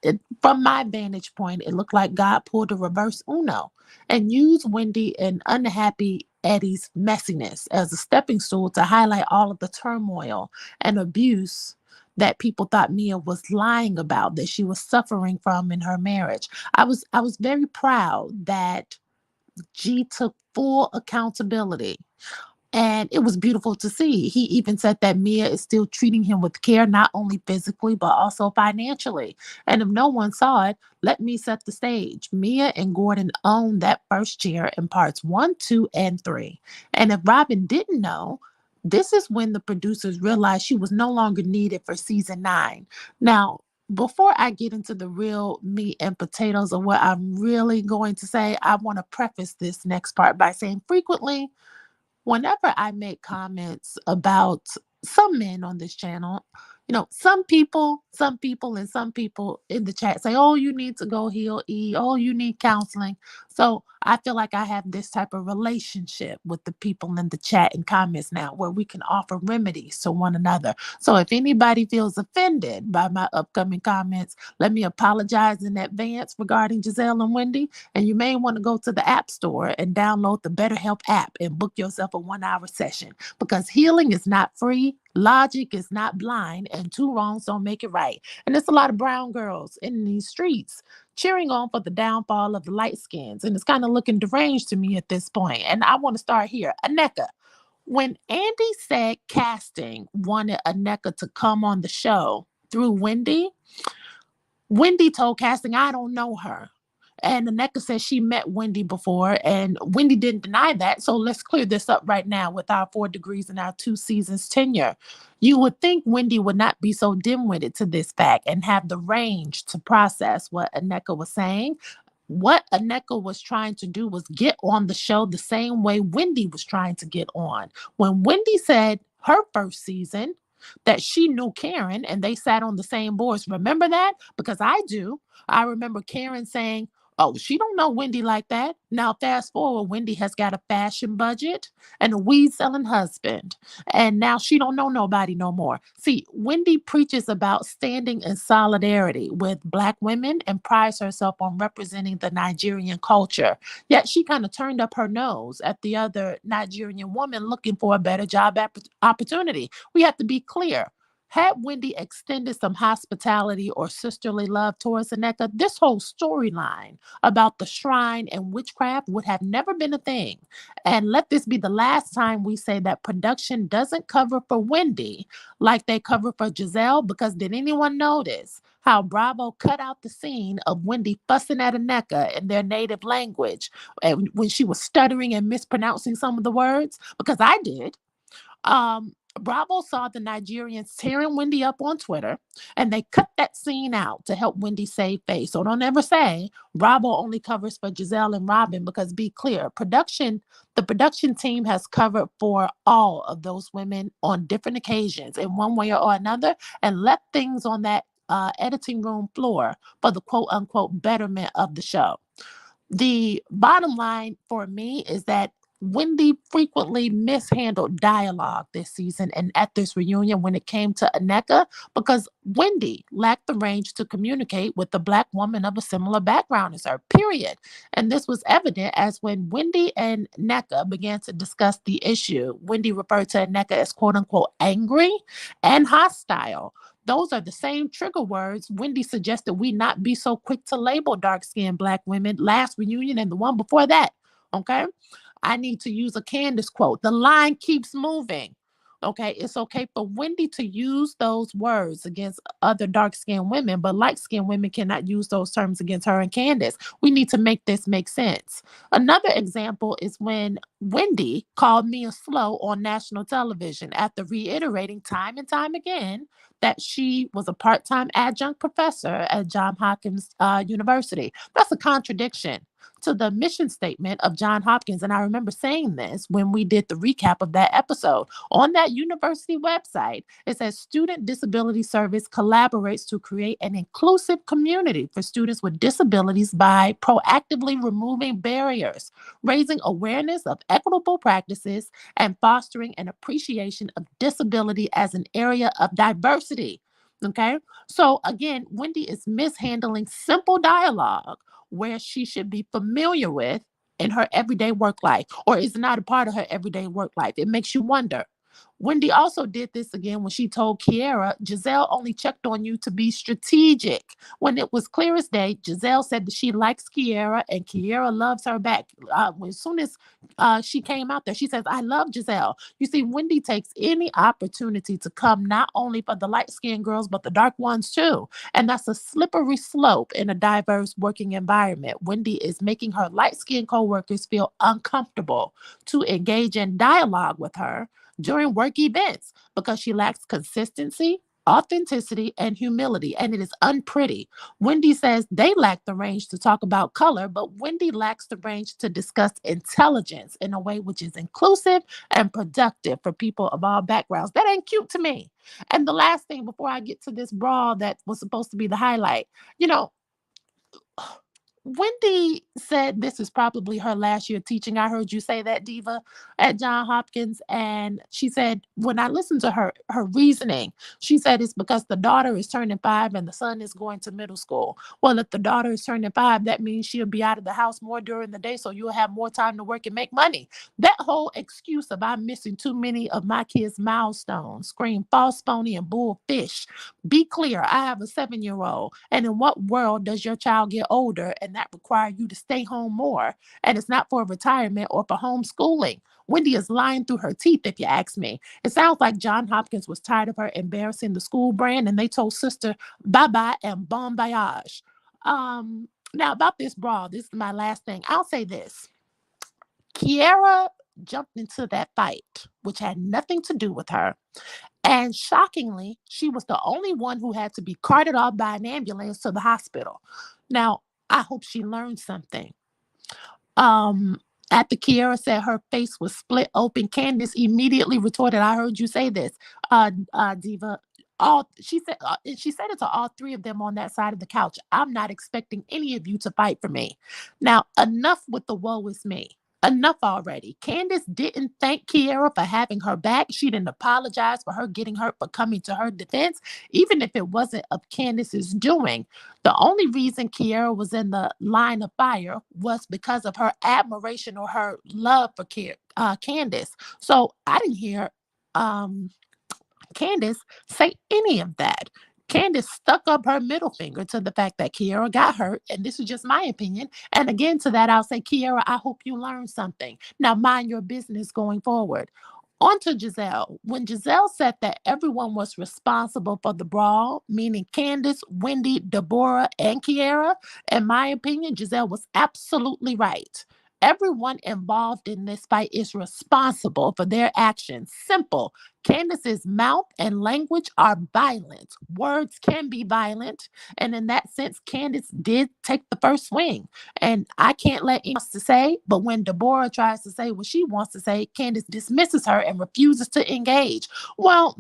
from my vantage point, it looked like God pulled a reverse Uno and used Wendy and unhappy Eddie's messiness as a stepping stool to highlight all of the turmoil and abuse that people thought Mia was lying about, that she was suffering from in her marriage. I was very proud that G took full accountability. And it was beautiful to see. He even said that Mia is still treating him with care, not only physically, but also financially. And if no one saw it, let me set the stage. Mia and Gordon owned that first chair in parts 1, 2, and 3. And if Robyn didn't know, this is when the producers realized she was no longer needed for season 9. Now, before I get into the real meat and potatoes of what I'm really going to say, I want to preface this next part by saying frequently, whenever I make comments about some men on this channel, some people in the chat say, oh, you need to go heal E. Oh, you need counseling. So I feel like I have this type of relationship with the people in the chat and comments now where we can offer remedies to one another. So if anybody feels offended by my upcoming comments, let me apologize in advance regarding Gizelle and Wendy. And you may want to go to the App Store and download the BetterHelp app and book yourself a 1-hour session, because healing is not free. Logic is not blind, and 2 wrongs don't make it right. And there's a lot of brown girls in these streets cheering on for the downfall of the light skins. And it's kind of looking deranged to me at this point. And I want to start here. Nneka, when Andy said casting wanted Nneka to come on the show through Wendy told casting, I don't know her. And Nneka says she met Wendy before, and Wendy didn't deny that. So let's clear this up right now with our 4 degrees and our 2 seasons tenure. You would think Wendy would not be so dim-witted to this fact and have the range to process what Nneka was saying. What Nneka was trying to do was get on the show the same way Wendy was trying to get on. When Wendy said her first season that she knew Karen and they sat on the same boards, remember that? Because I do. I remember Karen saying, oh, she don't know Wendy like that. Now, fast forward, Wendy has got a fashion budget and a weed-selling husband. And now she don't know nobody no more. See, Wendy preaches about standing in solidarity with Black women and prides herself on representing the Nigerian culture. Yet she kind of turned up her nose at the other Nigerian woman looking for a better job opportunity. We have to be clear. Had Wendy extended some hospitality or sisterly love towards Nneka, this whole storyline about the shrine and witchcraft would have never been a thing. And let this be the last time we say that production doesn't cover for Wendy like they cover for Gizelle, because did anyone notice how Bravo cut out the scene of Wendy fussing at Nneka in their native language and when she was stuttering and mispronouncing some of the words? Because I did. Bravo saw the Nigerians tearing Wendy up on Twitter, and they cut that scene out to help Wendy save face. So don't ever say Bravo only covers for Gizelle and Robyn, because be clear, the production team has covered for all of those women on different occasions in one way or another, and left things on that editing room floor for the quote unquote betterment of the show. The bottom line for me is that Wendy frequently mishandled dialogue this season and at this reunion when it came to Nneka, because Wendy lacked the range to communicate with a Black woman of a similar background as her, period. And this was evident as when Wendy and Nneka began to discuss the issue, Wendy referred to Nneka as quote unquote angry and hostile. Those are the same trigger words Wendy suggested we not be so quick to label dark-skinned Black women last reunion and the one before that. Okay? I need to use a Candace quote. The line keeps moving. Okay? It's okay for Wendy to use those words against other dark-skinned women, but light-skinned women cannot use those terms against her and Candace. We need to make this make sense. Another example is when Wendy called Mia slow on national television after reiterating time and time again that she was a part-time adjunct professor at Johns Hopkins University. That's a contradiction to the mission statement of Johns Hopkins. And I remember saying this when we did the recap of that episode. On that university website, it says Student Disability Service collaborates to create an inclusive community for students with disabilities by proactively removing barriers, raising awareness of equitable practices, and fostering an appreciation of disability as an area of diversity. Okay? So again, Wendy is mishandling simple dialogue where she should be familiar with in her everyday work life, or is not a part of her everyday work life. It makes you wonder. Wendy also did this again when she told Kiearia, Gizelle only checked on you to be strategic. When it was clear as day, Gizelle said that she likes Kiearia and Kiearia loves her back. As soon as she came out there, she says, I love Gizelle. You see, Wendy takes any opportunity to come not only for the light-skinned girls, but the dark ones too. And that's a slippery slope in a diverse working environment. Wendy is making her light-skinned coworkers feel uncomfortable to engage in dialogue with her during work events because she lacks consistency, authenticity, and humility, and it is unpretty. Wendy says they lack the range to talk about color, but Wendy lacks the range to discuss intelligence in a way which is inclusive and productive for people of all backgrounds. That ain't cute to me. And the last thing before I get to this brawl that was supposed to be the highlight, Wendy said this is probably her last year teaching. I heard you say that, Diva, at Johns Hopkins. And she said, when I listened to her reasoning, she said it's because the daughter is turning 5 and the son is going to middle school. Well, if the daughter is turning 5, that means she'll be out of the house more during the day, so you'll have more time to work and make money. That whole excuse of I'm missing too many of my kids' milestones scream false, phony, and bullfish. Be clear, I have a 7-year-old. And in what world does your child get older and that require you to stay home more? And it's not for retirement or for homeschooling. Wendy is lying through her teeth, if you ask me. It sounds like Johns Hopkins was tired of her embarrassing the school brand, and they told sister bye-bye and bon voyage. Now, about this brawl, this is my last thing. I'll say this. Kiearia jumped into that fight, which had nothing to do with her. And shockingly, she was the only one who had to be carted off by an ambulance to the hospital. Now, I hope she learned something. After Kiearia said her face was split open, Candiace immediately retorted, I heard you say this, Diva. She said it to all 3 of them on that side of the couch. I'm not expecting any of you to fight for me. Now, enough with the woe is me. Enough already. Candace didn't thank Kiearia for having her back. She didn't apologize for her getting hurt for coming to her defense, even if it wasn't of Candace's doing. The only reason Kiearia was in the line of fire was because of her admiration or her love for Candace. So I didn't hear Candace say any of that. Candace stuck up her middle finger to the fact that Kiearia got hurt, and this is just my opinion. And again, to that, I'll say, Kiearia, I hope you learned something. Now, mind your business going forward. On to Gizelle. When Gizelle said that everyone was responsible for the brawl, meaning Candace, Wendy, Deborah, and Kiearia, in my opinion, Gizelle was absolutely right. Everyone involved in this fight is responsible for their actions. Simple. Candace's mouth and language are violent. Words can be violent. And in that sense, Candace did take the first swing. And I can't let anyone else to say, but when Deborah tries to say what she wants to say, Candace dismisses her and refuses to engage. Well,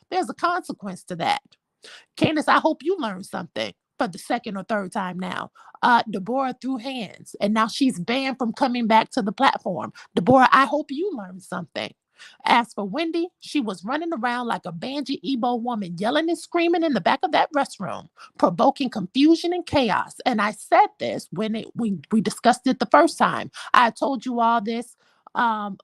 there's a consequence to that. Candace, I hope you learned something for the second or third time now. Deborah threw hands, and now she's banned from coming back to the platform. Deborah, I hope you learned something. As for Wendy, she was running around like a Banji Igbo woman, yelling and screaming in the back of that restroom, provoking confusion and chaos. And I said this when we discussed it the first time. I told you all this.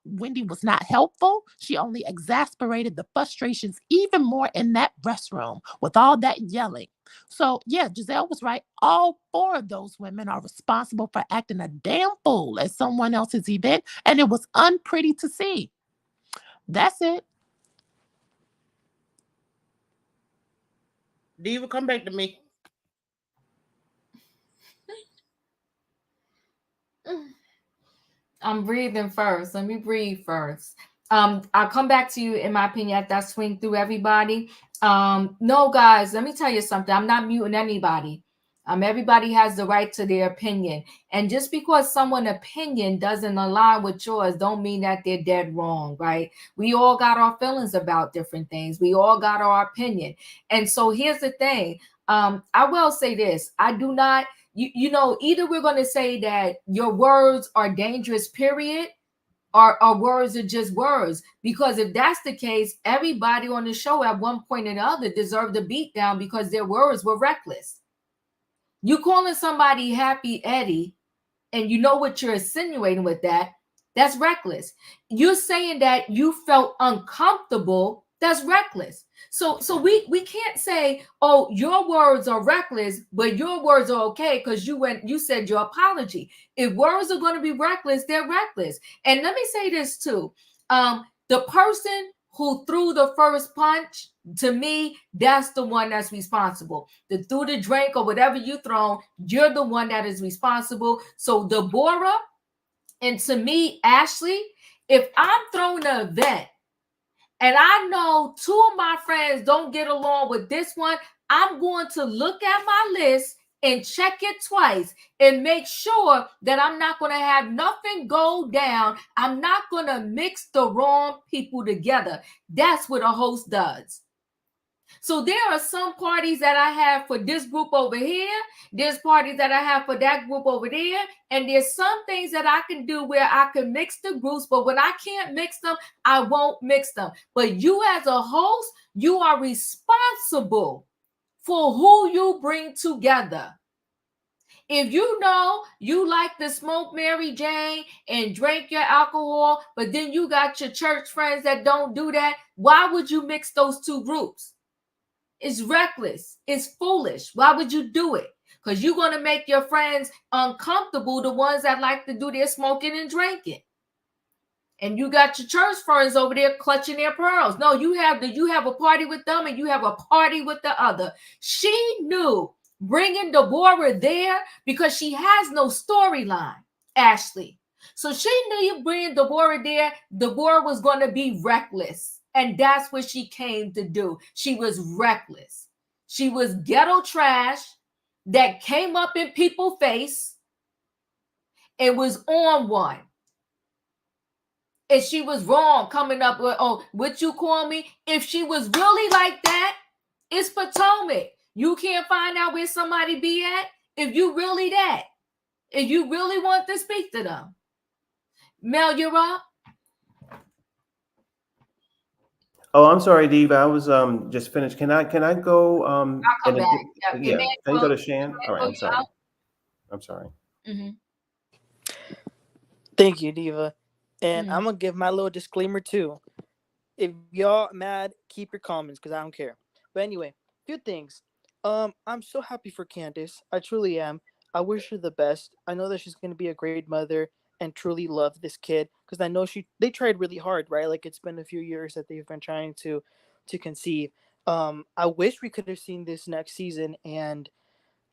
Wendy was not helpful. She only exasperated the frustrations even more in that restroom with all that yelling. So, yeah, Gizelle was right. All four of those women are responsible for acting a damn fool at someone else's event, and it was unpretty to see. That's it. Diva, come back to me. I'm breathing first. Let me breathe first. I'll come back to you, in my opinion, at that swing through everybody. No, guys, let me tell you something. I'm not muting anybody. Everybody has the right to their opinion. And just because someone's opinion doesn't align with yours, don't mean that they're dead wrong, right? We all got our feelings about different things. We all got our opinion. And so here's the thing. I will say this. I do not, you know, either we're going to say that your words are dangerous, period, or words are just words. Because if that's the case, everybody on the show at one point or the other deserved a beat down because their words were reckless. You calling somebody Happy Eddie, and you know what you're insinuating with that, that's reckless. You're saying that you felt uncomfortable, that's reckless. So we can't say, oh, your words are reckless, but your words are okay because you said your apology. If words are going to be reckless, they're reckless. And let me say this too. The person who threw the first punch, to me, that's the one that's responsible. Threw the drink or whatever you thrown, you're the one that is responsible. So Deborah, and to me, Ashley, if I'm throwing an event and I know two of my friends don't get along with this one, I'm going to look at my list and check it twice and make sure that I'm not going to have nothing go down. I'm not going to mix the wrong people together. That's what a host does. So there are some parties that I have for this group over here. There's parties that I have for that group over there. And there's some things that I can do where I can mix the groups, but when I can't mix them, I won't mix them. But you as a host, you are responsible for who you bring together. If you know you like to smoke Mary Jane and drink your alcohol, but then you got your church friends that don't do that, why would you mix those two groups? It's reckless. It's foolish. Why would you do it? Because you're going to make your friends uncomfortable, the ones that like to do their smoking and drinking. And you got your church friends over there clutching their pearls. No, you have a party with them and you have a party with the other. She knew bringing Deborah there because she has no storyline, Ashley. So she knew you bringing Deborah there. Deborah was going to be reckless. And that's what she came to do. She was reckless. She was ghetto trash that came up in people's face and was on one. And she was wrong coming up with, oh, what you call me? If she was really like that, it's Potomac. You can't find out where somebody be at if you really that. If you really want to speak to them. Mel, you're up. Oh, I'm sorry, Diva. I was just finished. Can I go I'll come back. yeah. Can you go to Shan? All right, I'm sorry. I'm sorry. Mm-hmm. Thank you, Diva. And I'm gonna give my little disclaimer too. If y'all mad, keep your comments because I don't care. But anyway, few things. I'm so happy for Candace. I truly am. I wish her the best. I know that she's gonna be a great mother and truly love this kid because I know they tried really hard, right? Like it's been a few years that they've been trying to conceive. I wish we could have seen this next season, and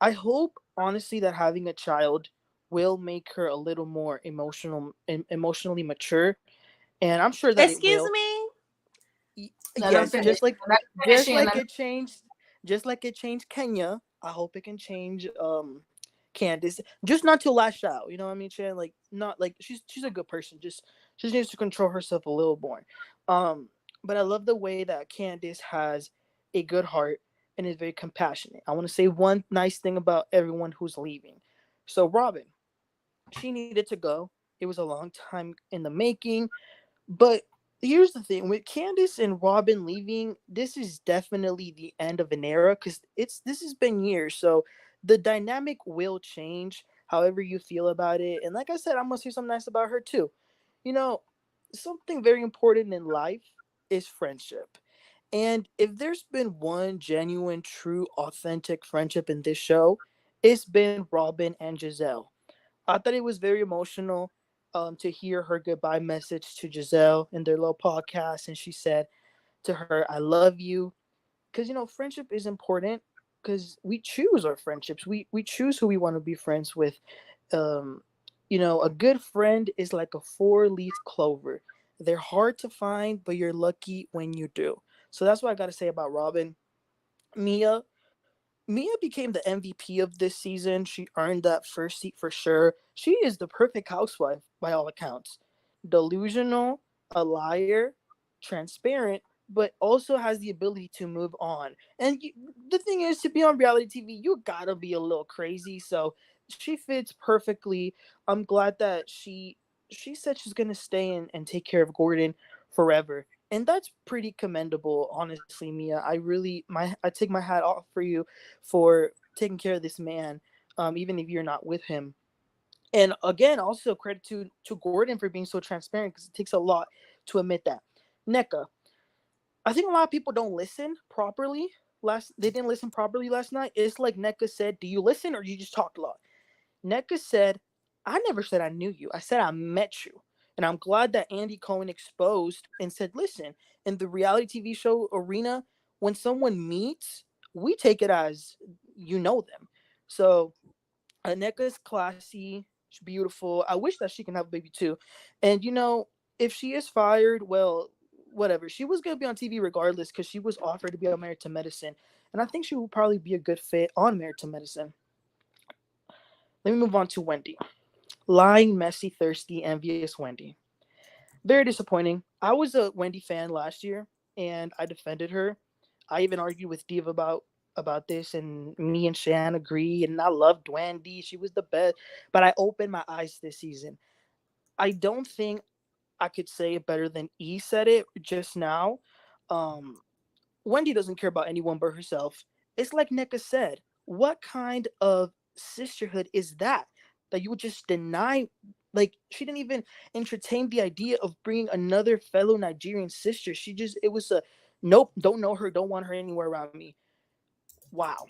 I hope honestly that having a child will make her a little more emotionally mature, and I'm sure that it Excuse will. me? Let him Yes, finish. Let him finish just and like let him- it changed, just like it changed Kenya. I hope it can change Candice. Just not to lash out, you know what I mean, Chan? Like not like she's a good person. Just she just needs to control herself a little more. But I love the way that Candice has a good heart and is very compassionate. I want to say one nice thing about everyone who's leaving. So Robyn, she needed to go. It was a long time in the making, but here's the thing with Candice and Robyn leaving, this is definitely the end of an era because this has been years. So the dynamic will change however you feel about it. And like I said, I'm gonna say something nice about her too. You know, something very important in life is friendship. And if there's been one genuine, true, authentic friendship in this show, it's been Robyn and Gizelle. I thought it was very emotional to hear her goodbye message to Gizelle in their little podcast. And she said to her, I love you. Because, friendship is important because we choose our friendships. We choose who we want to be friends with. Um, a good friend is like a four-leaf clover. They're hard to find, but you're lucky when you do. So that's what I got to say about Robyn. Mia, Mia became the MVP of this season. She earned that first seat for sure. She is the perfect housewife by all accounts. Delusional, a liar, transparent, but also has the ability to move on. And the thing is, to be on reality TV, you gotta be a little crazy. So she fits perfectly. I'm glad that she said she's gonna stay and take care of Gordon forever, and that's pretty commendable, honestly, Mia. I take my hat off for you for taking care of this man, even if you're not with him. And again, also credit to Gordon for being so transparent because it takes a lot to admit that. Nneka, I think a lot of people don't listen properly. They didn't listen properly last night. It's like Nneka said, "Do you listen or do you just talk a lot?" Nneka said, I never said I knew you. I said I met you. And I'm glad that Andy Cohen exposed and said, listen, in the reality TV show arena, when someone meets, we take it as you know them. So Nneka's classy, she's beautiful. I wish that she can have a baby too. And if she is fired, well, whatever. She was gonna be on TV regardless because she was offered to be on Married to Medicine. And I think she will probably be a good fit on Married to Medicine. Let me move on to Wendy. Lying, messy, thirsty, envious Wendy. Very disappointing. I was a Wendy fan last year and I defended her. I even argued with Diva about this, and me and Shan agree, and I loved Wendy. She was the best. But I opened my eyes this season. I don't think I could say it better than E said it just now. Um, Wendy doesn't care about anyone but herself. It's like Nneka said. What kind of sisterhood is that you would just deny? Like, she didn't even entertain the idea of bringing another fellow Nigerian sister. It was a nope, don't know her, don't want her anywhere around me. Wow.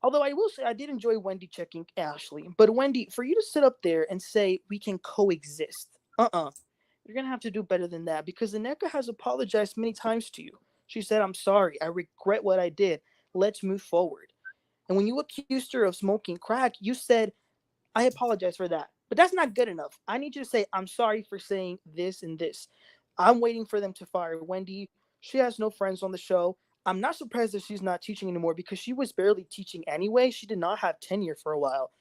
Although I will say I did enjoy Wendy checking Ashley. But Wendy, for you to sit up there and say we can coexist, you're gonna have to do better than that because Nneka has apologized many times to you. She said, I'm sorry, I regret what I did. Let's move forward. And when you accused her of smoking crack, you said, I apologize for that. But that's not good enough. I need you to say, I'm sorry for saying this and this. I'm waiting for them to fire Wendy. She has no friends on the show. I'm not surprised that she's not teaching anymore because she was barely teaching anyway. She did not have tenure for a while.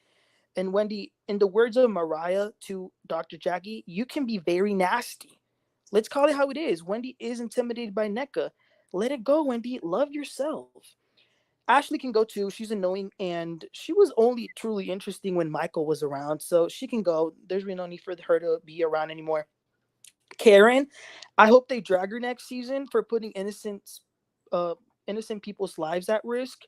And Wendy, in the words of Mariah to Dr. Jackie, you can be very nasty. Let's call it how it is. Wendy is intimidated by Nneka. Let it go, Wendy. Love yourself. Ashley can go too. She's annoying, and she was only truly interesting when Michael was around, so she can go. There's really no need for her to be around anymore. Karen, I hope they drag her next season for putting innocent people's lives at risk.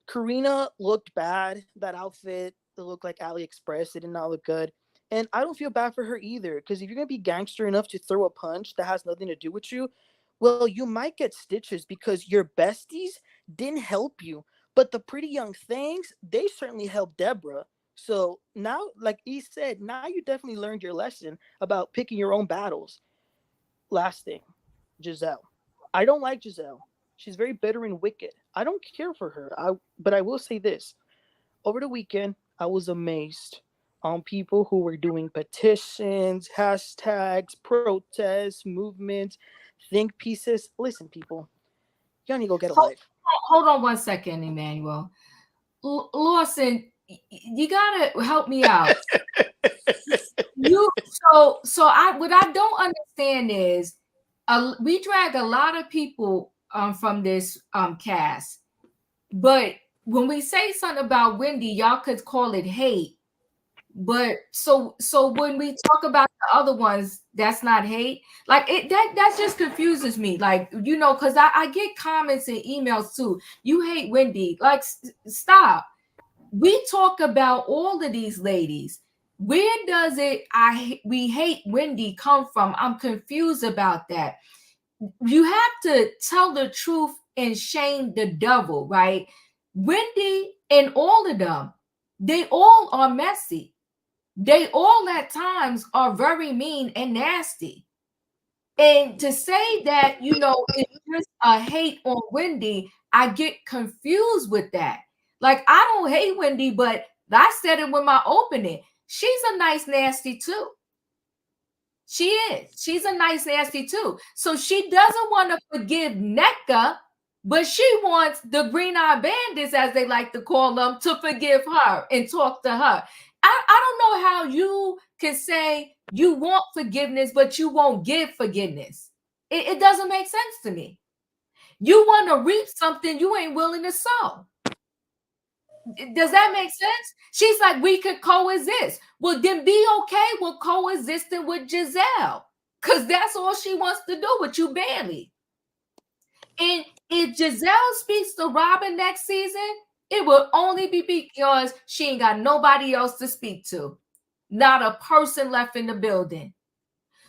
Karina looked bad. That outfit, it looked like AliExpress. It did not look good. And I don't feel bad for her either, because if you're gonna be gangster enough to throw a punch that has nothing to do with you, well, you might get stitches because your besties didn't help you. But the pretty young things, they certainly helped Deborah. So now, like he said, now you definitely learned your lesson about picking your own battles. Last thing, Gizelle. I don't like Gizelle. She's very bitter and wicked. I don't care for her. But I will say this. Over the weekend, I was amazed on people who were doing petitions, hashtags, protests, movements, think pieces. Listen, people, y'all need to go get a life. Hold on one second, Emmanuel. Lawson, you gotta help me out. What I don't understand is we drag a lot of people from this cast, but when we say something about Wendy, y'all could call it hate. But so when we talk about the other ones, that's not hate. Like that just confuses me. Like, you know, because I get comments and emails too. You hate Wendy. Like, stop. We talk about all of these ladies. Where does we hate Wendy come from? I'm confused about that. You have to tell the truth and shame the devil, right? Wendy and all of them, they all are messy. They all at times are very mean and nasty. And to say that, you know, it's just a hate on Wendy, I get confused with that. Like, I don't hate Wendy, but I said it with my opening. She's a nice nasty too. She is. She's a nice nasty too. So she doesn't want to forgive Nneka, but she wants the green-eyed bandits, as they like to call them, to forgive her and talk to her. I don't know how you can say you want forgiveness, but you won't give forgiveness. It doesn't make sense to me. You want to reap something you ain't willing to sow. Does that make sense? She's like, we could coexist. Well, then be okay with coexisting with Gizelle, because that's all she wants to do with you, barely. And if Gizelle speaks to Robyn next season, it will only be because she ain't got nobody else to speak to. Not a person left in the building.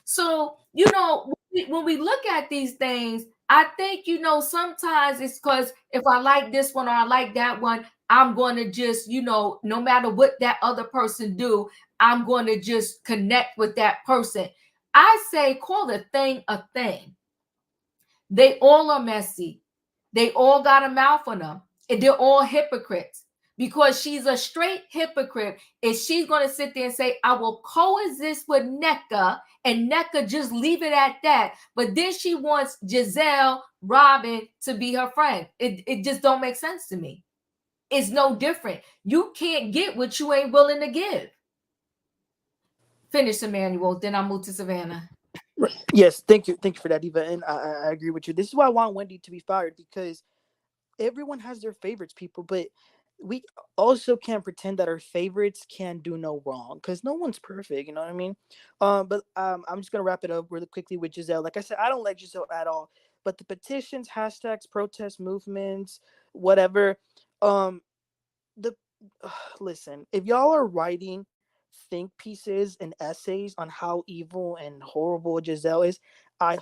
So, you know, when we look at these things, I think, you know, sometimes it's because if I like this one or I like that one, I'm going to just, you know, no matter what that other person do, I'm going to just connect with that person. I say call a thing a thing. They all are messy. They all got a mouth on them. And they're all hypocrites, because she's a straight hypocrite. And she's going to sit there and say, I will coexist with Nneka, and Nneka just leave it at that. But then she wants Gizelle, Robyn to be her friend. It just don't make sense to me. It's no different. You can't get what you ain't willing to give. Finish, Emmanuel. Then I'll move to Savannah. Yes, thank you for that, Diva, and I agree with you. This is why I want Wendy to be fired, because everyone has their favorites, people, but we also can't pretend that our favorites can do no wrong, because no one's perfect, you know what I mean? But I'm just gonna wrap it up really quickly with Gizelle. Like I said, I don't like Gizelle at all, but the petitions, hashtags, protest movements, whatever, listen, if y'all are writing think pieces and essays on how evil and horrible Gizelle is, I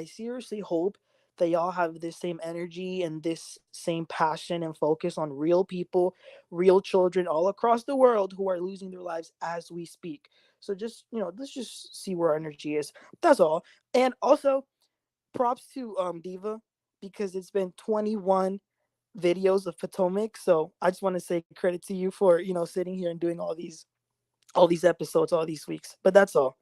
seriously hope that y'all have this same energy and this same passion and focus on real people, real children all across the world who are losing their lives as we speak. So just, you know, let's just see where our energy is. That's all. And also, props to Diva, because it's been 21 videos of Potomac. So I just want to say credit to you for, you know, sitting here and doing all these episodes all these weeks. But that's all.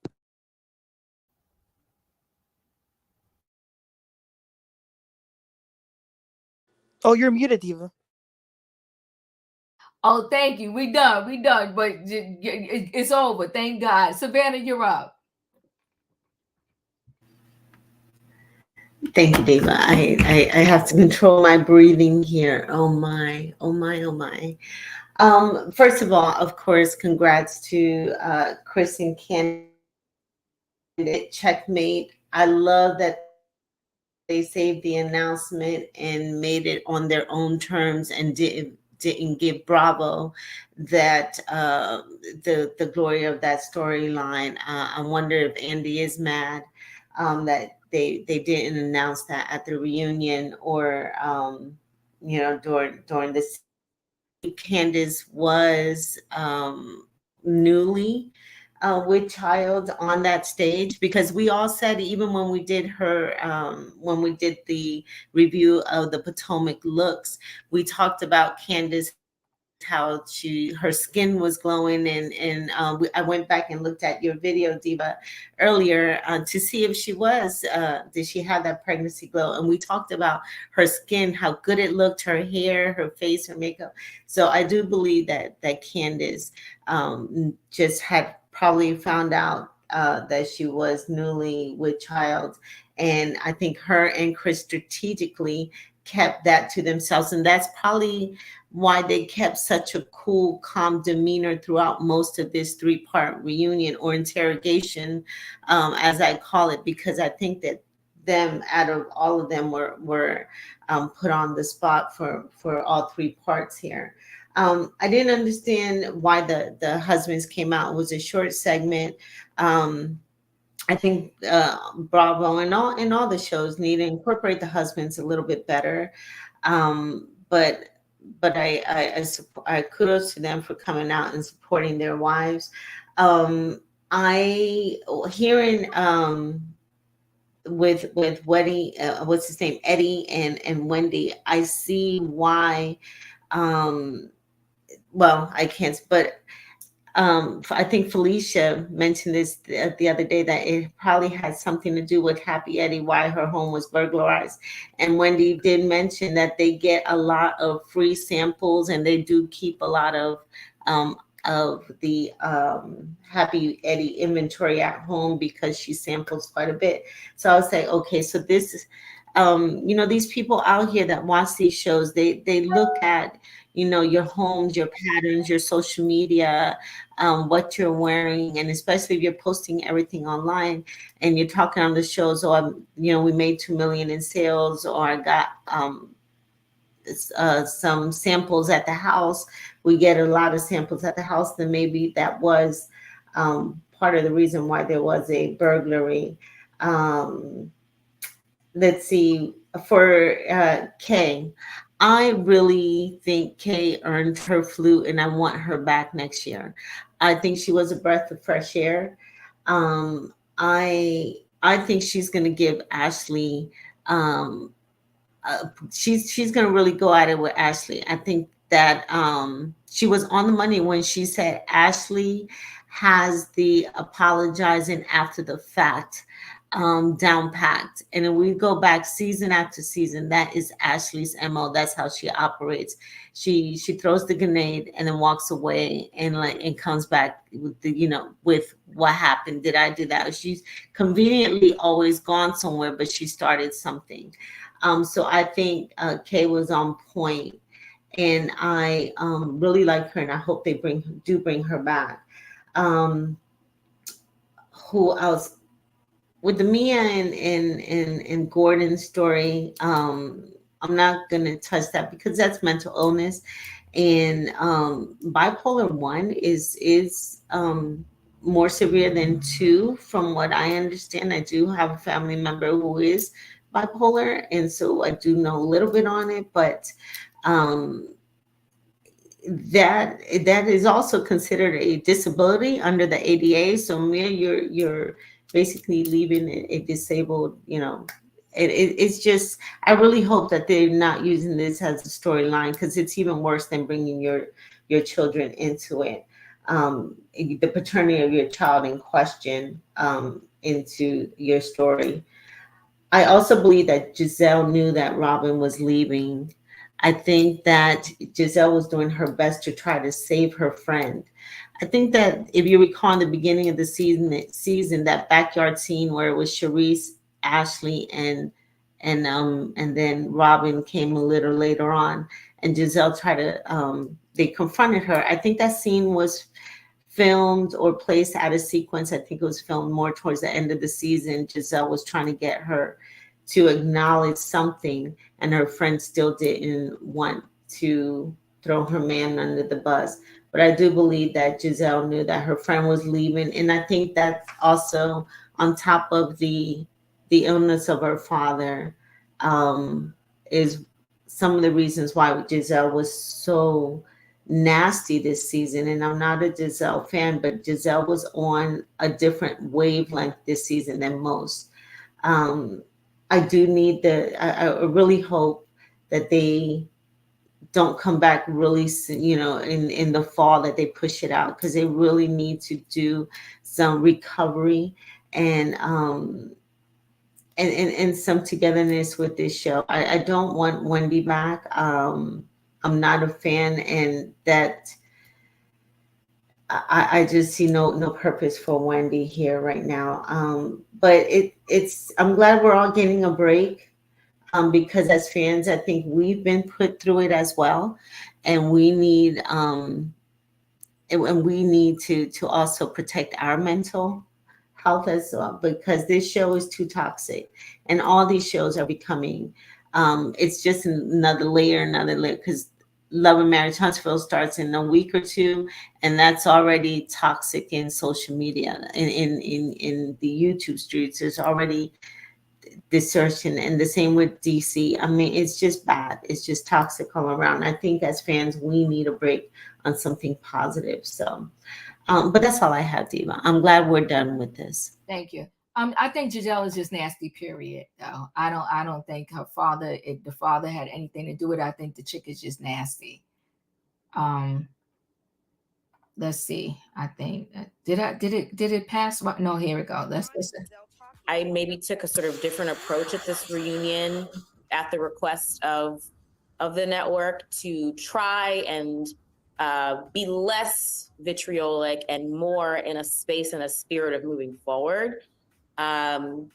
Oh, you're muted, Diva. Oh, thank you. We done. But it's over. Thank God. Savannah, you're up. Thank you, Diva. I have to control my breathing here. Oh my. First of all, of course, congrats to Chris and Candiace. Checkmate. I love that they saved the announcement and made it on their own terms and didn't give Bravo that the glory of that storyline. I wonder if Andy is mad that they didn't announce that at the reunion, or you know, during this. Candace was newly with child on that stage, because we all said, even when we did when we did the review of the Potomac looks, we talked about Candace how her skin was glowing, and I went back and looked at your video, Diva, earlier to see if she was did she have that pregnancy glow, and we talked about her skin, how good it looked, her hair, her face, her makeup. So I do believe that Candiace just had probably found out that she was newly with child, and I think her and Chris strategically kept that to themselves, and that's probably why they kept such a cool, calm demeanor throughout most of this 3-part reunion or interrogation, as I call it, because I think that them, out of all of them, were put on the spot for all 3 parts here. I didn't understand why the husbands came out. It was a short segment. I think Bravo and all the shows need to incorporate the husbands a little bit better. But I kudos to them for coming out and supporting their wives. I hearing with Wendy, what's his name, Eddie and Wendy, I see why. Well, I can't, but I think Felicia mentioned this the other day, that it probably had something to do with Happy Eddie, why her home was burglarized. And Wendy did mention that they get a lot of free samples, and they do keep a lot of the Happy Eddie inventory at home because she samples quite a bit. So I was like, okay, so this is, these people out here that watch these shows, they look at, your homes, your patterns, your social media, what you're wearing, and especially if you're posting everything online and you're talking on the shows, or we made 2 million in sales, or I got some samples at the house. We get a lot of samples at the house. Then maybe that was part of the reason why there was a burglary. Let's see, for Kay. I really think Kay earned her flute, and I want her back next year. I think she was a breath of fresh air. I think she's going to give Ashley. She's going to really go at it with Ashley. I think that she was on the money when she said Ashley has the apologizing after the fact down packed. And if we go back season after season, that is Ashley's MO. That's how she operates. She throws the grenade and then walks away and comes back with with what happened. Did I do that? She's conveniently always gone somewhere, but she started something. So I think Kay was on point, and I really like her, and I hope they bring her back. Who else? With the Mia and Gordon story, I'm not gonna touch that because that's mental illness, and bipolar 1 is more severe than 2, from what I understand. I do have a family member who is bipolar, and so I do know a little bit on it, but that is also considered a disability under the ADA. So Mia, you're basically leaving a disabled, it's just, I really hope that they're not using this as a storyline, because it's even worse than bringing your children into it, the paternity of your child in question into your story. I also believe that Gizelle knew that Robyn was leaving. I think that Gizelle was doing her best to try to save her friend. I think that if you recall in the beginning of the season, that backyard scene where it was Charisse, Ashley, and then Robyn came a little later on, and Gizelle tried to they confronted her. I think that scene was filmed or placed out of sequence. I think it was filmed more towards the end of the season. Gizelle was trying to get her to acknowledge something, and her friend still didn't want to throw her man under the bus. But I do believe that Gizelle knew that her friend was leaving, and I think that's also on top of the illness of her father, is some of the reasons why Gizelle was so nasty this season. And I'm not a Gizelle fan, but Gizelle was on a different wavelength this season than most. I do need I really hope that they don't come back really soon, in the fall, that they push it out, because they really need to do some recovery and and some togetherness with this show. I don't want Wendy back. I'm not a fan, and that I just see no purpose for Wendy here right now. But it's I'm glad we're all getting a break, because as fans, I think we've been put through it as well, and we need and we need to also protect our mental health as well, because this show is too toxic, and all these shows are becoming it's just another layer, because Love and Marriage Huntsville starts in a week or two, and that's already toxic in social media, in the YouTube streets. There's already desertion, and the same with DC. I mean, it's just bad. It's just toxic all around. I think as fans, we need a break on something positive. So, but that's all I have, Diva. I'm glad we're done with this. Thank you. I think Gizelle is just nasty, period. Though I don't think her father, if the father had anything to do with it. I think the chick is just nasty. Let's see. I think did it pass? No, here we go. Let's listen. I maybe took a sort of different approach at this reunion at the request of the network to try and be less vitriolic and more in a space and a spirit of moving forward. And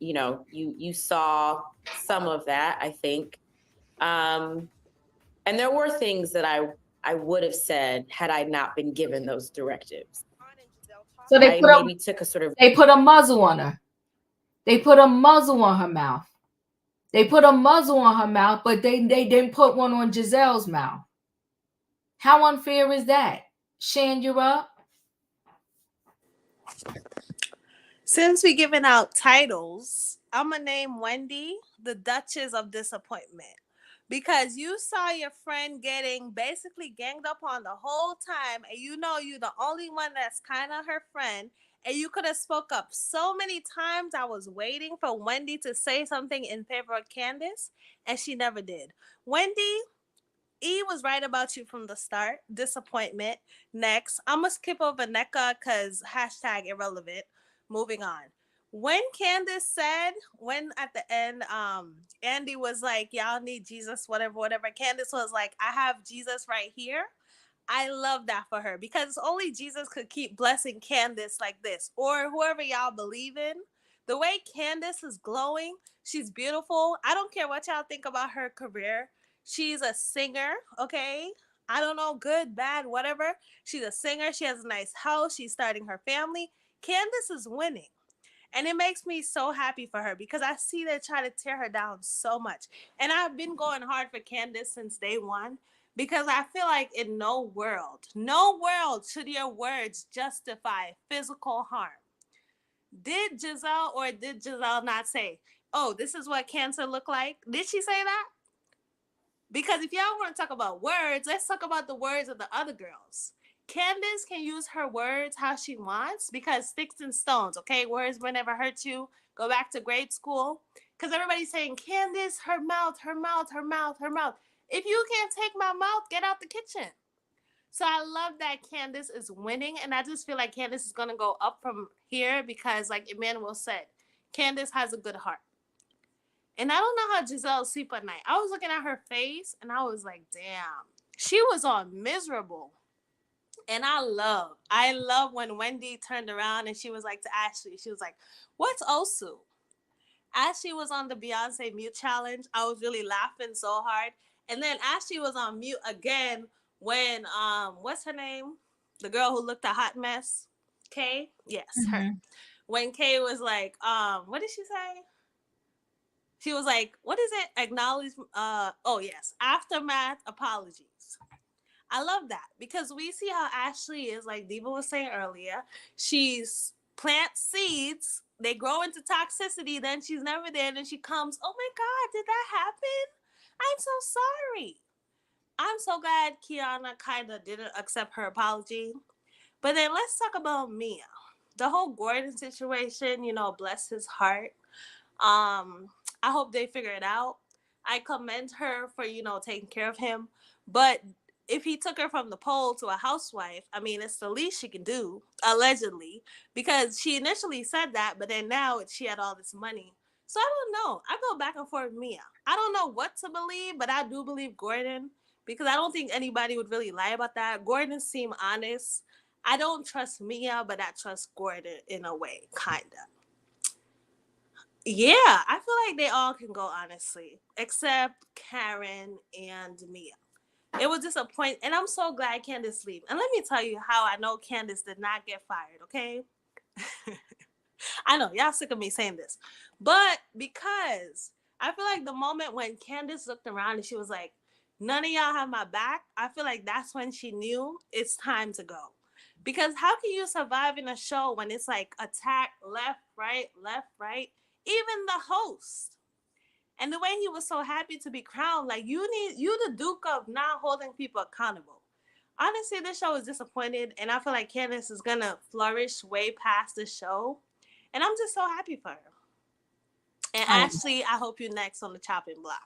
you saw some of that, I think. And there were things that I would have said had I not been given those directives. So they put a muzzle on her. They put a muzzle on her mouth. They put a muzzle on her mouth, but they didn't put one on Gizelle's mouth. How unfair is that? Shan, you're up. Since we're giving out titles, I'm going to name Wendy the Duchess of Disappointment. Because you saw your friend getting basically ganged up on the whole time, and you're the only one that's kind of her friend, and you could have spoke up so many times. I was waiting for Wendy to say something in favor of Candace, and she never did. Wendy, E was right about you from the start. Disappointment. Next, I'm going to skip over Nneka because #irrelevant. Moving on. When Candace said, at the end, Andy was like, y'all need Jesus, whatever. Candace was like, I have Jesus right here. I love that for her, because only Jesus could keep blessing Candace like this, or whoever y'all believe in. The way Candace is glowing, she's beautiful. I don't care what y'all think about her career. She's a singer, okay? I don't know, good, bad, whatever. She's a singer. She has a nice house. She's starting her family. Candace is winning. And it makes me so happy for her, because I see they try to tear her down so much. And I've been going hard for Candace since day one, because I feel like in no world should your words justify physical harm. Did Gizelle not say, oh, this is what cancer look like? Did she say that? Because if y'all want to talk about words, let's talk about the words of the other girls. Candace can use her words how she wants, because sticks and stones, okay? Words will never hurt you. Go back to grade school. Because everybody's saying, Candace, her mouth. If you can't take my mouth, get out the kitchen. So I love that Candace is winning, and I just feel like Candace is going to go up from here, because like Emmanuel said, Candace has a good heart. And I don't know how Gizelle sleep at night. I was looking at her face, and I was like, damn. She was all miserable. And I love when Wendy turned around and she was like to Ashley, she was like, what's Osu? Ashley was on the Beyonce mute challenge. I was really laughing so hard. And then Ashley was on mute again when, what's her name? The girl who looked a hot mess. Kay? Yes, her. When Kay was like, what did she say? She was like, what is it? Acknowledge, aftermath apologies. I love that, because we see how Ashley is, like Diva was saying earlier. She's plants seeds, they grow into toxicity, then she's never there, and she comes, oh my God, did that happen? I'm so sorry. I'm so glad Kiearia kind of didn't accept her apology. But then let's talk about Mia. The whole Gordon situation, bless his heart. I hope they figure it out. I commend her for, taking care of him. But if he took her from the pole to a housewife, I mean, it's the least she can do, allegedly, because she initially said that, but then now she had all this money. So I don't know. I go back and forth with Mia. I don't know what to believe, but I do believe Gordon, because I don't think anybody would really lie about that. Gordon seemed honest. I don't trust Mia, but I trust Gordon in a way, kind of. Yeah, I feel like they all can go, honestly, except Karen and Mia. It was disappointing, and I'm so glad Candace leave. And let me tell you how I know Candace did not get fired, okay? I know, y'all sick of me saying this. But because I feel like the moment when Candace looked around and she was like, none of y'all have my back, I feel like that's when she knew it's time to go. Because how can you survive in a show when it's like attack, left, right, even the host? And the way he was so happy to be crowned, like you the Duke of not holding people accountable. Honestly, this show is disappointed, and I feel like Candace is gonna flourish way past the show. And I'm just so happy for her. And Ashley, I hope you're next on the chopping block.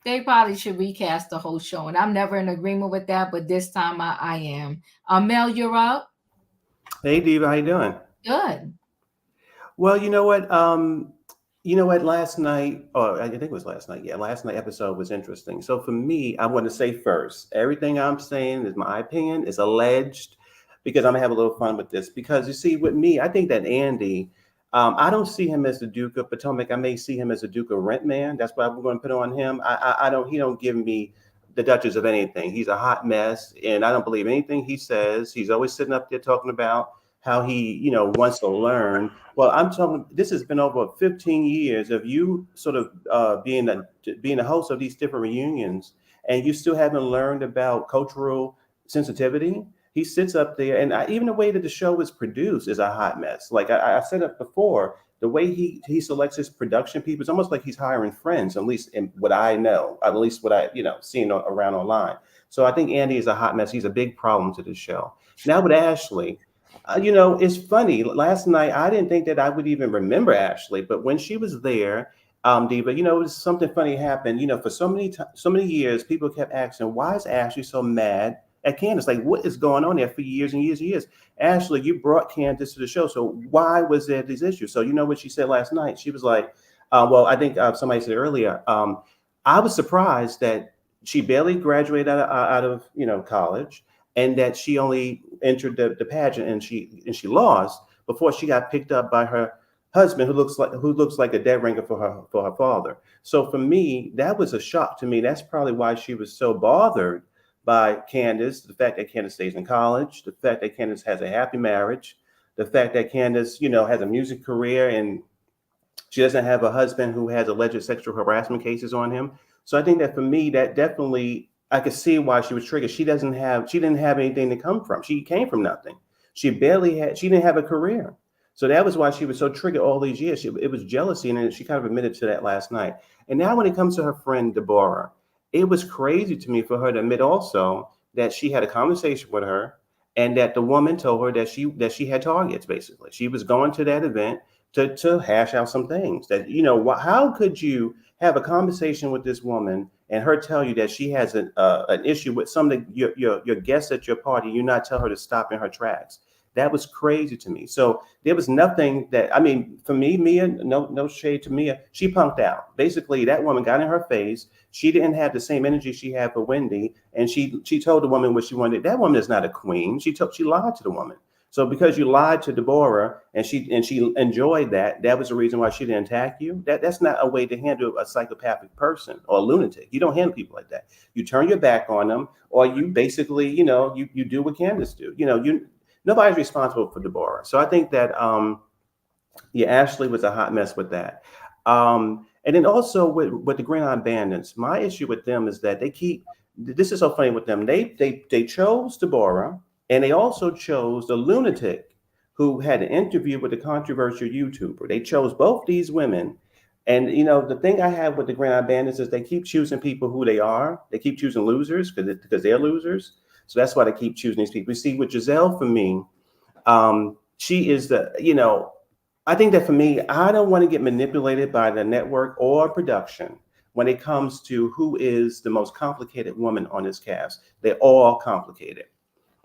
They probably should recast the whole show, and I'm never in agreement with that, but this time I am. Mel, you're up. Hey, Diva, how you doing? Good. Well, you know what? Last night, or I think it was last night. Yeah, last night episode was interesting. So for me, I want to say first, everything I'm saying is my opinion, is alleged, because I'm gonna have a little fun with this. Because you see, with me, I think that Andy, I don't see him as the Duke of Potomac. I may see him as the Duke of Rent Man. That's what I'm going to put on him. He don't give me the Duchess of anything. He's a hot mess, and I don't believe anything he says. He's always sitting up there talking about how he, wants to learn. Well, I'm talking, this has been over 15 years of you sort of being a host of these different reunions, and you still haven't learned about cultural sensitivity. He sits up there, and even the way that the show is produced is a hot mess. Like I said it before, the way he selects his production people, it's almost like he's hiring friends, at least in what I know, at least what I, seen around online. So I think Andy is a hot mess. He's a big problem to the show. Now with Ashley, it's funny. Last night, I didn't think that I would even remember Ashley, but when she was there, Diva, it was something funny happened. For so many years, people kept asking, why is Ashley so mad at Candace? Like, what is going on there for years and years and years? Ashley, you brought Candace to the show, so why was there these issues? So you know what she said last night? She was like, well, I think somebody said earlier, I was surprised that she barely graduated out of college, and that she only entered the pageant and she lost before she got picked up by her husband, who looks like a dead ringer for her father. So for me, that was a shock to me. That's probably why she was so bothered by Candace, the fact that Candace stays in college, the fact that Candace has a happy marriage, the fact that Candace, has a music career, and she doesn't have a husband who has alleged sexual harassment cases on him. So I think that for me, that definitely, I could see why she was triggered. She didn't have anything to come from. She came from nothing. She didn't have a career. So that was why she was so triggered all these years. It was jealousy, and she kind of admitted to that last night. And now when it comes to her friend Deborah, it was crazy to me for her to admit also that she had a conversation with her, and that the woman told her that she had targets. Basically, she was going to that event to hash out some things. That how could you have a conversation with this woman and her tell you that she has an issue with some of your guests at your party? You not tell her to stop in her tracks. That was crazy to me. So there was nothing that, for me, Mia, no shade to Mia, she punked out. Basically, that woman got in her face. She didn't have the same energy she had for Wendy, and she told the woman what she wanted. That woman is not a queen. She lied to the woman. So because you lied to Deborah and she enjoyed that was the reason why she didn't attack you. That's not a way to handle a psychopathic person or a lunatic. You don't handle people like that. You turn your back on them, or you basically, you do what Candace do. Nobody's responsible for Deborah. So I think that Ashley was a hot mess with that. And then also with the Green Island Bandits, my issue with them is that this is so funny with them. They chose Deborah. And they also chose the lunatic who had an interview with a controversial YouTuber. They chose both these women. And, the thing I have with the Green Island Bandits is they keep choosing people who they are. They keep choosing losers because they're losers. So that's why they keep choosing these people. You see, with Gizelle, for me, she is I think that for me, I don't want to get manipulated by the network or production when it comes to who is the most complicated woman on this cast. They're all complicated.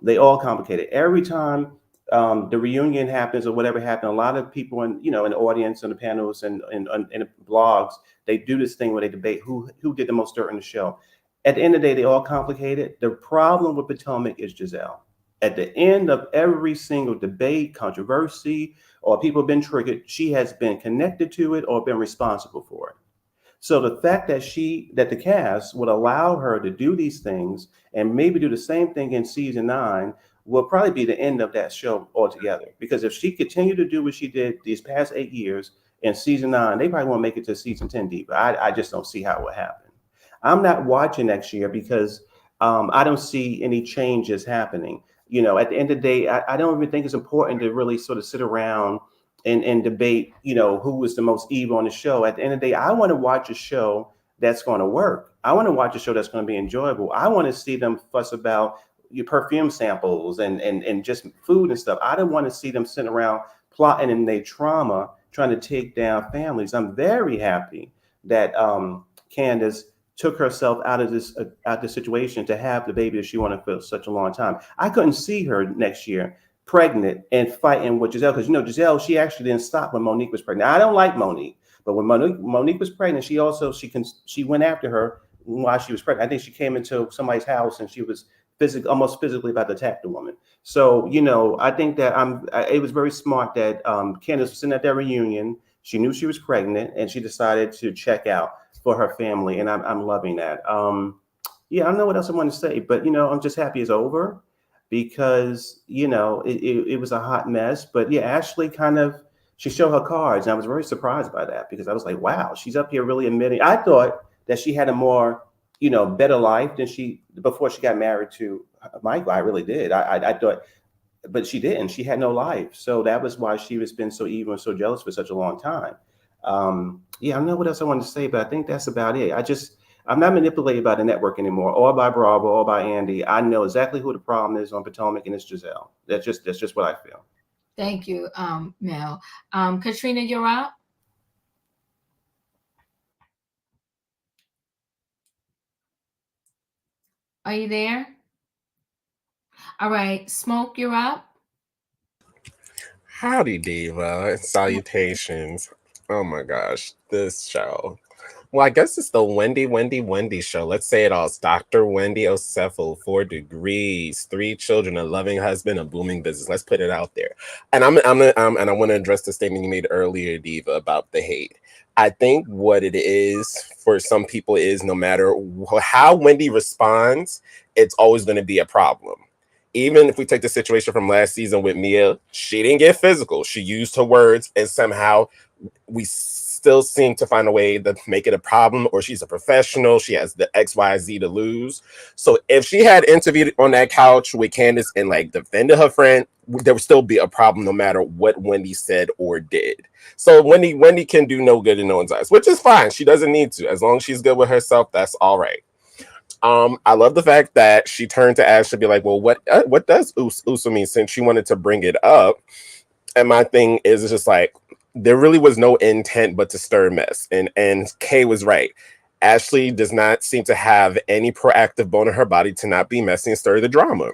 They all complicated. Every time the reunion happens or whatever happened, a lot of people in the audience and the panels and the blogs, they do this thing where they debate who did the most dirt in the show. At the end of the day, they all complicated. The problem with Potomac is Gizelle. At the end of every single debate, controversy, or people have been triggered, she has been connected to it or been responsible for it. So the fact that the cast would allow her to do these things and maybe do the same thing in season 9 will probably be the end of that show altogether. Because if she continued to do what she did these past 8 years in season 9, they probably won't make it to season 10 deeper. I just don't see how it would happen. I'm not watching next year because I don't see any changes happening. At the end of the day, I don't even think it's important to really sort of sit around and debate, who was the most evil on the show. At the end of the day, I want to watch a show that's going to work. I want to watch a show that's going to be enjoyable. I want to see them fuss about your perfume samples and just food and stuff. I don't want to see them sitting around plotting in their trauma, trying to take down families. I'm very happy that Candace took herself out of the situation to have the baby that she wanted for such a long time. I couldn't see her next year pregnant and fighting with Gizelle, because Gizelle, she actually didn't stop when Monique was pregnant. I don't like Monique, but when Monique was pregnant, she went after her while she was pregnant. I think she came into somebody's house and she was almost physically about to attack the woman. So I think that it was very smart that Candace was sitting at that reunion. She knew she was pregnant and she decided to check out for her family, and I'm loving that. I don't know what else I want to say, but I'm just happy it's over, because it was a hot mess. But yeah, Ashley she showed her cards, and I was very surprised by that, because I was like, wow, she's up here really admitting. I thought that she had a more better life than before she got married to Michael. I really did. I thought, but she didn't. She had no life, so that was why she was been so evil and so jealous for such a long time. I don't know what else I wanted to say, but I think that's about it. I'm not manipulated by the network anymore, or by Bravo, or by Andy. I know exactly who the problem is on Potomac, and it's Gizelle. That's just what I feel. Thank you, Mel. Katrina, you're up. Are you there? All right, Smoke, you're up. Howdy, Diva. Salutations. Oh my gosh, this show. Well, I guess it's the Wendy show. Let's say it all. It's Dr. Wendy Osefo, 4 degrees, 3 children, a loving husband, a booming business. Let's put it out there. And and I want to address the statement you made earlier, Diva, about the hate. I think what it is for some people is, no matter how Wendy responds, it's always going to be a problem. Even if we take the situation from last season with Mia, she didn't get physical. She used her words, and somehow we still seem to find a way to make it a problem, or she's a professional. She has the XYZ to lose. So if she had interviewed on that couch with Candace and defended her friend, there would still be a problem no matter what Wendy said or did. So Wendy can do no good in no one's eyes, which is fine. She doesn't need to. As long as she's good with herself, that's all right. I love the fact that she turned to Ashley to be like, well, what does Uso mean, since she wanted to bring it up. And my thing is, it's just like, there really was no intent but to stir mess. And Kay was right. Ashley does not seem to have any proactive bone in her body to not be messy and stir the drama.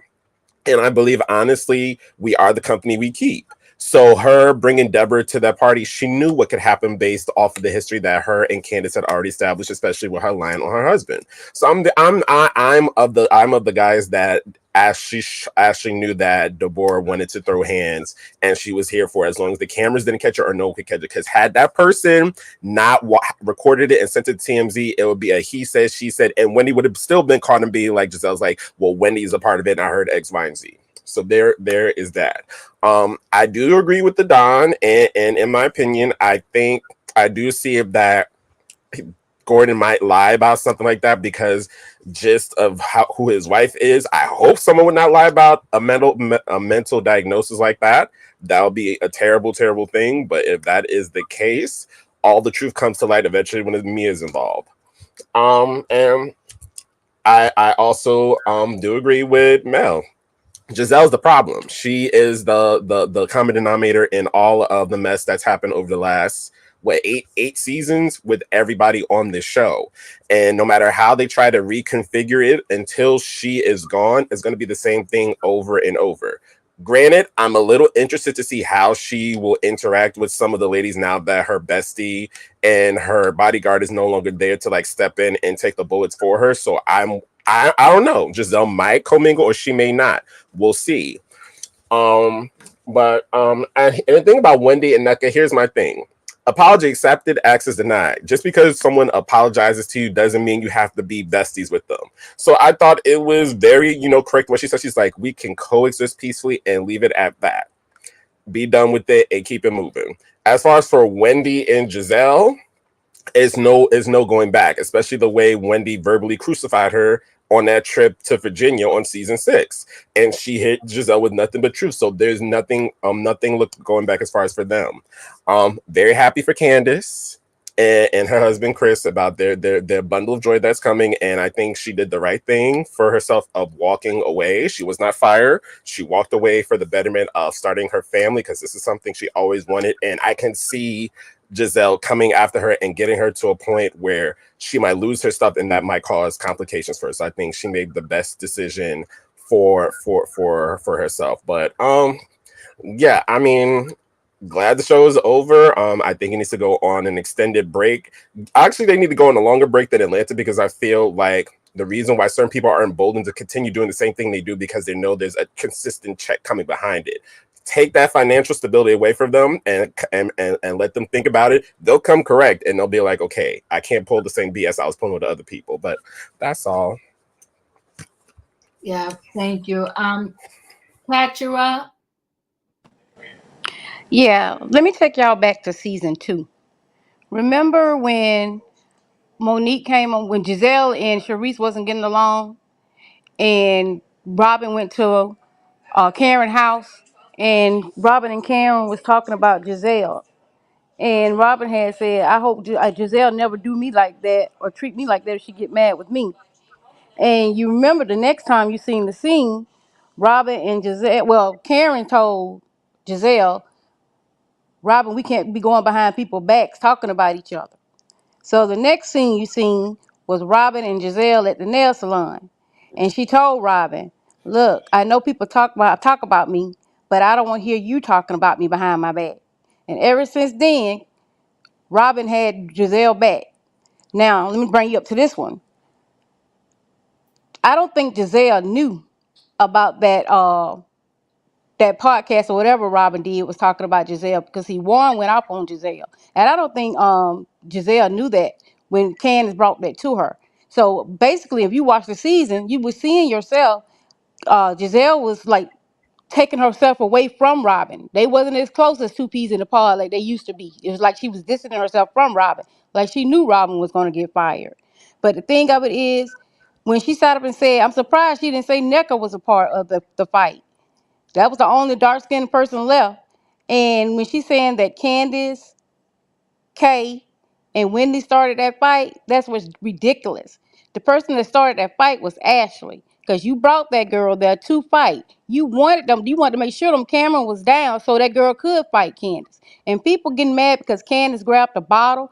And I believe, honestly, we are the company we keep. So her bringing Deborah to that party, she knew what could happen based off of the history that her and Candace had already established, especially with her lying on her husband. So I'm of the guys that Ashley knew that Deborah wanted to throw hands, and she was here for it, as long as the cameras didn't catch her or no one could catch it. Because had that person not recorded it and sent it to TMZ, it would be a he said, she said, and Wendy would have still been caught and being like, Giselle's like, well, Wendy's a part of it, and I heard X, Y, and Z. So there is that. I do agree with the Don, and in my opinion, I think I do see that Gordon might lie about something like that, because just of who his wife is. I hope someone would not lie about a mental diagnosis like that. That would be a terrible, terrible thing. But if that is the case, all the truth comes to light eventually when Mia is involved. And I also do agree with Mel. Gizelle's the problem. She is the common denominator in all of the mess that's happened over the last eight seasons with everybody on this show. And no matter how they try to reconfigure it, until she is gone, it's going to be the same thing over and over. Granted, I'm a little interested to see how she will interact with some of the ladies now that her bestie and her bodyguard is no longer there to like step in and take the bullets for her. So I don't know. Gizelle might commingle or she may not. We'll see. And the thing about Wendy and Nneka, here's my thing. Apology accepted, access denied. Just because someone apologizes to you doesn't mean you have to be besties with them. So I thought it was very, correct what she said. She's like, we can coexist peacefully and leave it at that. Be done with it and keep it moving. As far as for Wendy and Gizelle, is no going back, especially the way Wendy verbally crucified her on that trip to Virginia on season 6, and she hit Gizelle with nothing but truth. So there's nothing going back as far as for them. Very happy for Candace and her husband Chris about their bundle of joy that's coming, and I think she did the right thing for herself of walking away. She was not fired. She walked away for the betterment of starting her family, because this is something she always wanted, and I can see Gizelle coming after her and getting her to a point where she might lose her stuff, and that might cause complications for her. So I think she made the best decision for herself. But yeah, I mean, glad the show is over. I think it needs to go on an extended break. Actually, they need to go on a longer break than Atlanta, because I feel like the reason why certain people are emboldened to continue doing the same thing they do, because they know there's a consistent check coming behind it. Take that financial stability away from them and let them think about it. They'll come correct, and they'll be like, okay, I can't pull the same BS I was pulling with other people. But that's all. Yeah, thank you. Kiearia. Yeah, let me take y'all back to season 2. Remember when Monique came on, when Gizelle and Charisse wasn't getting along, and Robyn went to Karen's house, and Robyn and Karen was talking about Gizelle. And Robyn had said, I hope Gizelle never do me like that or treat me like that if she get mad with me. And you remember the next time you seen the scene, Robyn and Gizelle, well, Karen told Gizelle, Robyn, we can't be going behind people's backs talking about each other. So the next scene you seen was Robyn and Gizelle at the nail salon. And she told Robyn, look, I know people talk about me, but I don't want to hear you talking about me behind my back. And ever since then, Robyn had Gizelle back. Now, let me bring you up to this one. I don't think Gizelle knew about that podcast or whatever Robyn did was talking about Gizelle, because Warren went off on Gizelle. And I don't think Gizelle knew that when Candiace brought that to her. So basically, if you watch the season, you were seeing yourself, Gizelle was like taking herself away from Robyn. They wasn't as close as two peas in the pod like they used to be. It was like she was distancing herself from Robyn, like she knew Robyn was going to get fired. But the thing of it is, when she sat up and said, I'm surprised she didn't say Nneka was a part of the fight. That was the only dark-skinned person left. And when she's saying that Candiace, Kay, and Wendy started that fight, that's what's ridiculous. The person that started that fight was Ashley, because you brought that girl there to fight. You wanted to make sure them camera was down so that girl could fight Candiace. And people getting mad because Candiace grabbed a bottle.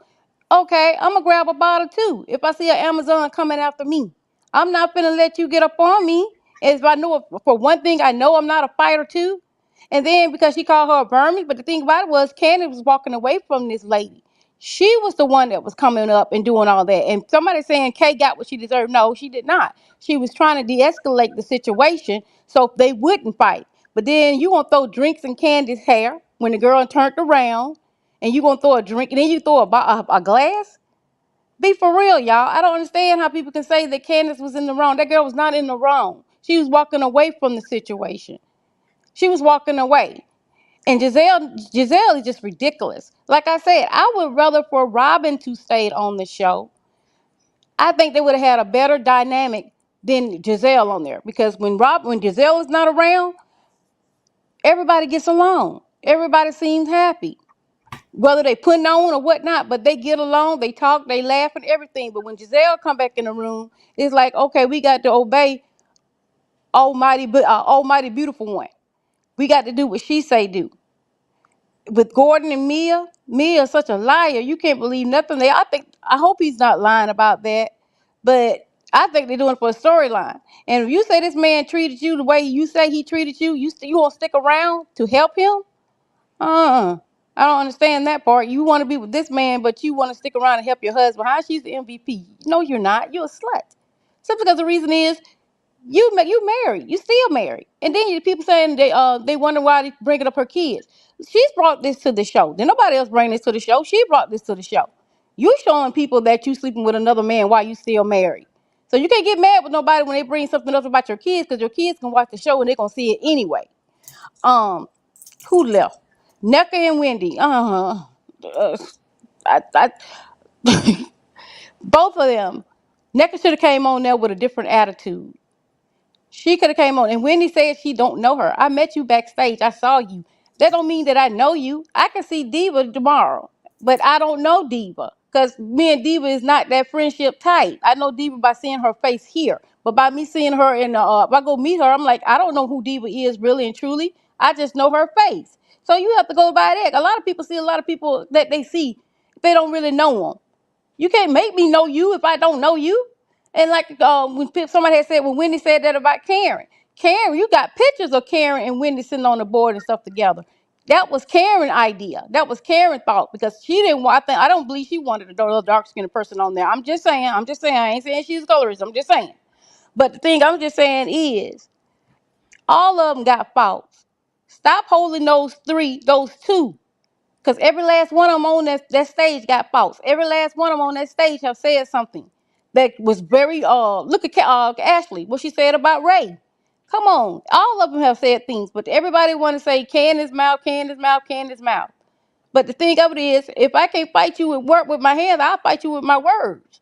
Okay, I'm gonna grab a bottle too if I see an Amazon coming after me. I'm not finna let you get up on me. If I know, for one thing, I know I'm not a fighter too. And then because she called her a Burmese, but the thing about it was Candiace was walking away from this lady. She was the one that was coming up and doing all that. And somebody saying Kay got what she deserved. No, she did not. She was trying to de-escalate the situation so they wouldn't fight. But then you gonna throw drinks in Candiace's hair when the girl turned around, and you gonna throw a drink, and then you throw a glass. Be for real, y'all. I don't understand how people can say that Candiace was in the wrong. That girl was not in the wrong. She was walking away from the situation. She was walking away. And Gizelle is just ridiculous. Like I said, I would rather for Robyn to stay on the show. I think they would have had a better dynamic than Gizelle on there, because when Gizelle is not around, everybody gets along. Everybody seems happy, whether they putting on or whatnot, but they get along, they talk, they laugh and everything. But when Gizelle come back in the room, it's like, okay, we got to obey almighty beautiful one. We got to do what she say do. With Gordon and Mia, Mia is such a liar. You can't believe nothing. I hope he's not lying about that, but I think they're doing it for a storyline. And if you say this man treated you the way you say he treated you, you won't stick around to help him? I don't understand that part. You want to be with this man, but you want to stick around and help your husband. How she's the MVP? No, you're not. You're a slut. Simply because the reason is you married. You still married. And then people saying they wonder why they bringing up her kids. She's brought this to the show. Then nobody else bring this to the show. She brought this to the show. You showing people that you sleeping with another man while you still married. So you can't get mad with nobody when they bring something else about your kids, because your kids can watch the show and they're gonna see it anyway. Who left? Nneka and Wendy. I both of them. Nneka should have came on there with a different attitude. She could have came on. And Wendy said she don't know her. I met you backstage. I saw you. That don't mean that I know you. I can see Diva tomorrow, but I don't know Diva because me and Diva is not that friendship tight. I know Diva by seeing her face here, but by me seeing her if I go meet her, I'm like, I don't know who Diva is really and truly. I just know her face. So you have to go by that. A lot of people see a lot of people that they see. They don't really know them. You can't make me know you if I don't know you. And like when somebody had said, when Wendy said that about Karen. Karen, you got pictures of Karen and Wendy sitting on the board and stuff together. That was Karen's idea. That was Karen's thought, because she didn't want, I don't believe she wanted a little dark-skinned person on there. I'm just saying. I ain't saying she's colorist. I'm just saying. But the thing I'm just saying is, all of them got faults. Stop holding those two. Because every last one of them on that stage got faults. Every last one of them on that stage have said something that was very, look at Ashley, what she said about Ray. Come on. All of them have said things, but everybody want to say Candace mouth, Candace mouth, Candace mouth. But the thing of it is, if I can't fight you with work with my hands, I'll fight you with my words.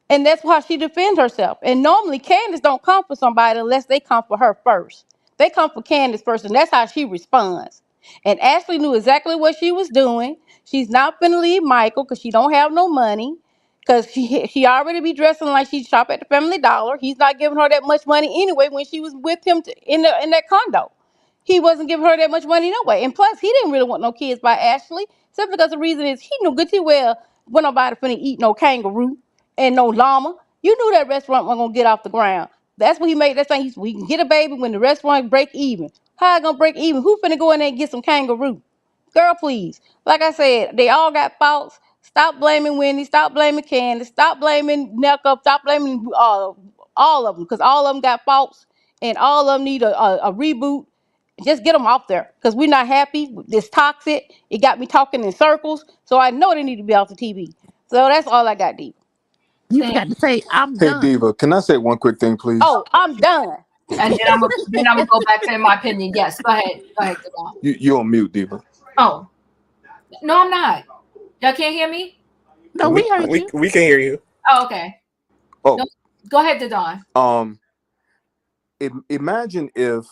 And that's how she defends herself. And normally Candace don't come for somebody unless they come for her first. They come for Candace first, and that's how she responds. And Ashley knew exactly what she was doing. She's not finna leave Michael because she don't have no money. Because she already be dressing like she shop at the Family Dollar. He's not giving her that much money anyway when she was with him in that condo. He wasn't giving her that much money no way. And plus, he didn't really want no kids by Ashley. Simply because the reason is he knew good and well when nobody finna eat no kangaroo and no llama. You knew that restaurant wasn't gonna get off the ground. That's what he made that thing. We can get a baby when the restaurant break even. How it gonna break even? Who finna go in there and get some kangaroo? Girl, please. Like I said, they all got faults. Stop blaming Wendy. Stop blaming Candace. Stop blaming Nneka. Stop blaming all of them, because all of them got faults and all of them need a reboot. Just get them off there, because we're not happy. It's toxic. It got me talking in circles. So I know they need to be off the TV. So that's all I got, Dee. You forgot to say I'm Hey, done. Diva, can I say one quick thing, please? Oh, I'm done. And then I'm gonna go back to my opinion. Yes, go ahead, Gizelle. You're on mute, Diva. Oh, no, I'm not. Y'all can't hear me? No, we heard you. We can hear you. Oh, okay. Oh, No, go ahead, Dawn. Imagine if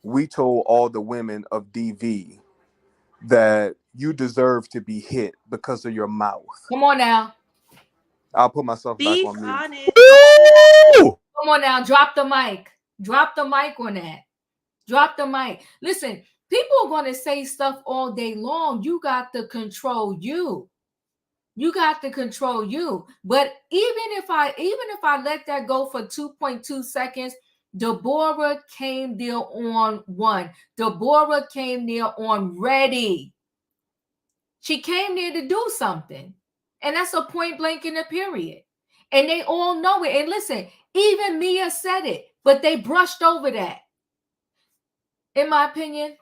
we told all the women of DV that you deserve to be hit because of your mouth. Come on now. I'll put myself back Be on mute. honest. Come on now. Drop the mic. Drop the mic on that. Drop the mic. Listen, people are going to say stuff all day long. You got to control you. You got to control you. But even if I let that go for 2.2 seconds, Deborah came there on one. Deborah came there on ready. She came there to do something. And that's a point blank in the period. And they all know it. And listen, even Mia said it, but they brushed over that. In my opinion.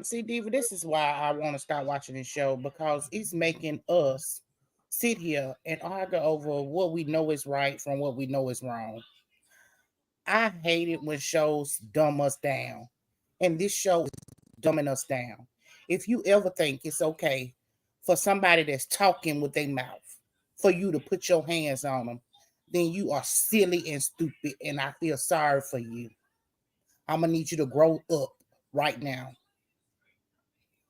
See, Diva, this is why I want to start watching this show, because it's making us sit here and argue over what we know is right from what we know is wrong. I hate it when shows dumb us down, and this show is dumbing us down. If you ever think it's okay for somebody that's talking with their mouth for you to put your hands on them, then you are silly and stupid, and I feel sorry for you. I'm gonna need you to grow up right now.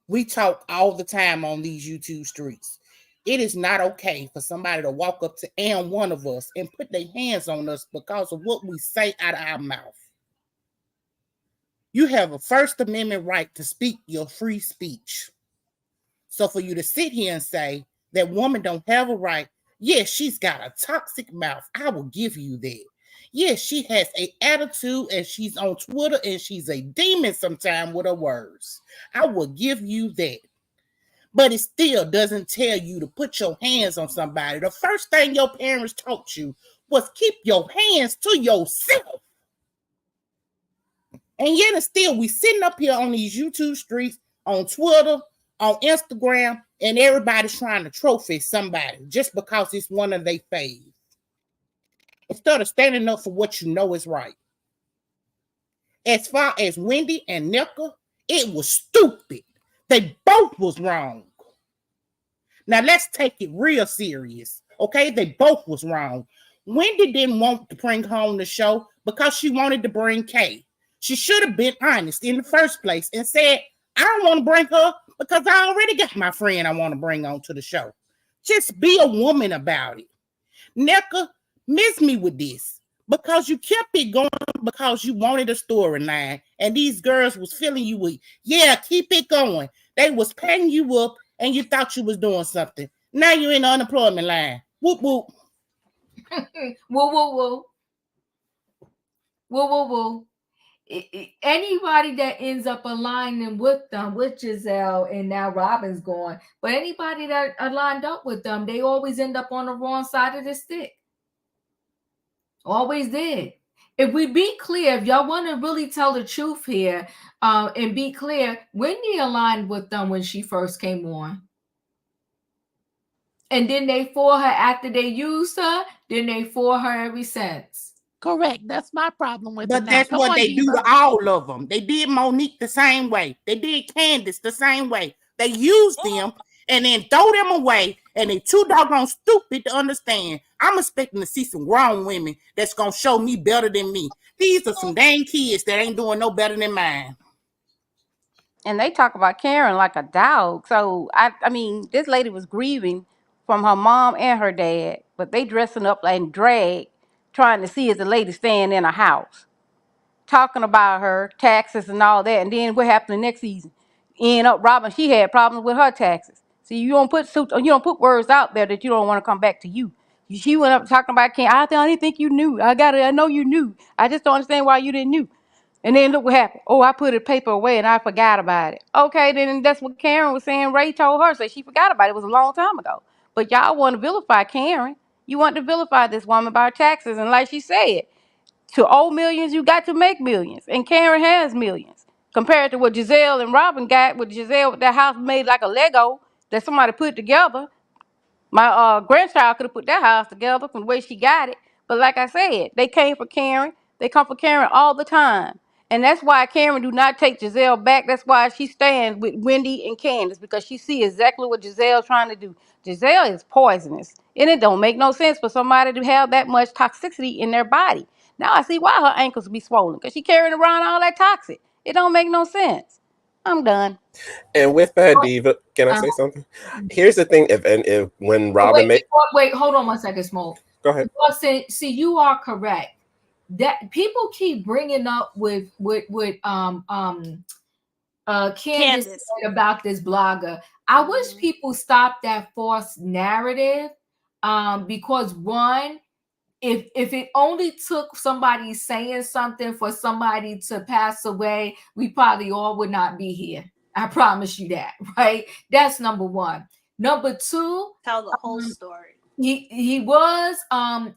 We talk all the time on these YouTube streets. It is not okay for somebody to walk up to and one of us and put their hands on us because of what we say out of our mouth. You have a First Amendment right to speak your free speech. So for you to sit here and say that woman don't have a right, yes, she's got a toxic mouth. I will give you that. Yes, she has an attitude and she's on Twitter and she's a demon sometimes with her words. I will give you that. But it still doesn't tell you to put your hands on somebody. The first thing your parents taught you was keep your hands to yourself. And yet and still, we sitting up here on these YouTube streets, on Twitter, on Instagram, and everybody's trying to trophy somebody just because it's one of their faves. Instead of standing up for what you know is right. As far as Wendy and Nneka, it was stupid. They both was wrong. Now let's take it real serious, okay? They both was wrong. Wendy didn't want to bring home the show because she wanted to bring Kay. She should have been honest in the first place and said, I don't want to bring her because I already got my friend I want to bring on to the show. Just be a woman about it. Nneka, miss me with this because you kept it going because you wanted a storyline and these girls was filling you with, yeah, keep it going. They was paying you up and you thought you was doing something. Now you're in the unemployment line. Whoop, whoop. Woo, woo, woo. Woo, woo, woo. Anybody that ends up aligning with them, with Gizelle, and now Robyn's gone, but anybody that aligned up with them, they always end up on the wrong side of the stick. Always did. If we be clear, if y'all want to really tell the truth here, and be clear, Wendy aligned with them when she first came on. And then they for her after they used her, then they for her ever since. Correct. That's my problem with But that's what they do to all of them. They did Monique the same way. They did Candiace the same way. They used them and then throw them away, and they too doggone stupid to understand. I'm expecting to see some grown women that's going to show me better than me. These are some dang kids that ain't doing no better than mine. And they talk about Karen like a dog. So, I mean, this lady was grieving from her mom and her dad, but they dressing up and drag, trying to see if the lady staying in a house, talking about her taxes and all that. And then what happened the next season? End up Robyn, she had problems with her taxes. See, you don't put words out there that you don't want to come back to you. She went up talking about Karen. I didn't think you knew. I know you knew. I just don't understand why you didn't knew. And then look what happened. Oh, I put a paper away and I forgot about it. Okay, then that's what Karen was saying. Ray told her, so she forgot about it. It was a long time ago. But y'all want to vilify Karen. You want to vilify this woman about her taxes. And like she said, to owe millions, you got to make millions. And Karen has millions. Compared to what Gizelle and Robyn got, with Gizelle with that house made like a Lego that somebody put together. My grandchild could have put that house together from the way she got it. But like I said, they came for Karen. They come for Karen all the time. And that's why Karen do not take Gizelle back. That's why she stands with Wendy and Candace, because she see exactly what Gizelle's trying to do. Gizelle is poisonous. And it don't make no sense for somebody to have that much toxicity in their body. Now I see why her ankles be swollen, because she carrying around all that toxic. It don't make no sense. I'm done. And with that, Diva, can I say something? Here's the thing: if when Robyn wait, hold on 1 second, Smoke. Go ahead. See, you are correct. That people keep bringing up with Candiace about this blogger. I wish people stop that false narrative, because one, if it only took somebody saying something for somebody to pass away, we probably all would not be here. I promise you that, right? That's number one. Number two, tell the whole story. He was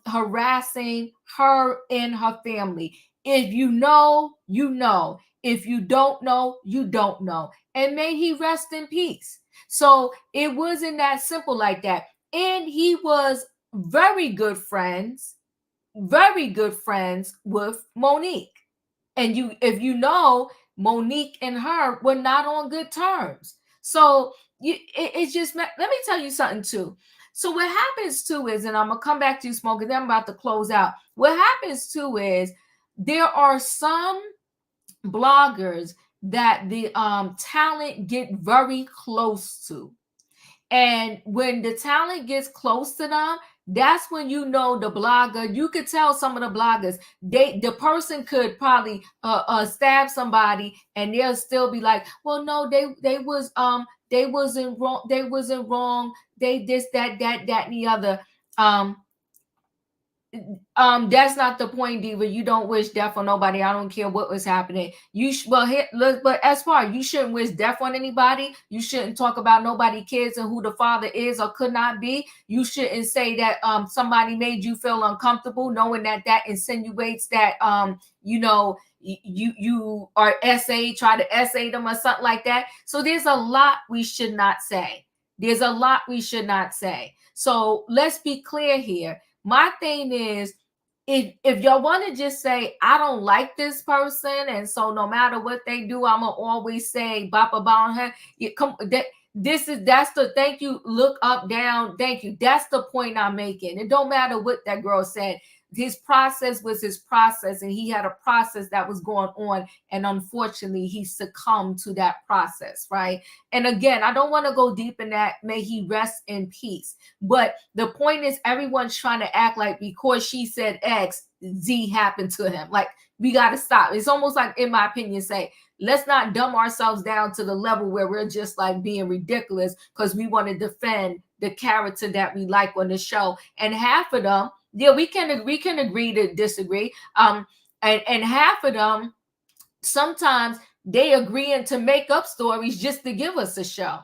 harassing her and her family. If you know, you know. If you don't know, you don't know. And may he rest in peace. So it wasn't that simple like that. And he was very good friends with Monique. And if you know, Monique and her were not on good terms. So it's just, let me tell you something too. So what happens too is, and I'm gonna come back to you, Smoke, and then I'm about to close out. What happens too is there are some bloggers that the talent get very close to. And when the talent gets close to them, that's when you know the blogger. You could tell some of the bloggers, the person could probably stab somebody, and they'll still be like, well, no, they wasn't wrong. They this, that, and the other. That's not the point, Diva. You don't wish death on nobody. I don't care what was happening. But as far you shouldn't wish death on anybody. You shouldn't talk about nobody kids and who the father is or could not be. You shouldn't say that somebody made you feel uncomfortable, knowing that insinuates that you are try to essay them or something like that. So there's a lot we should not say. So let's be clear here. My thing is, if y'all want to just say, I don't like this person, and so no matter what they do, I'm gonna always say bop about her. That's the thank you, look up, down, thank you. That's the point I'm making. It don't matter what that girl said. His process was his process, and he had a process that was going on, and unfortunately he succumbed to that process, right? And again, I don't want to go deep in that. May he rest in peace. But the point is, everyone's trying to act like because she said X, Z happened to him. Like, we got to stop. It's almost like, in my opinion, say, let's not dumb ourselves down to the level where we're just like being ridiculous because we want to defend the character that we like on the show. And half of them, yeah, we can agree to disagree. And half of them, sometimes they agreeing to make up stories just to give us a show.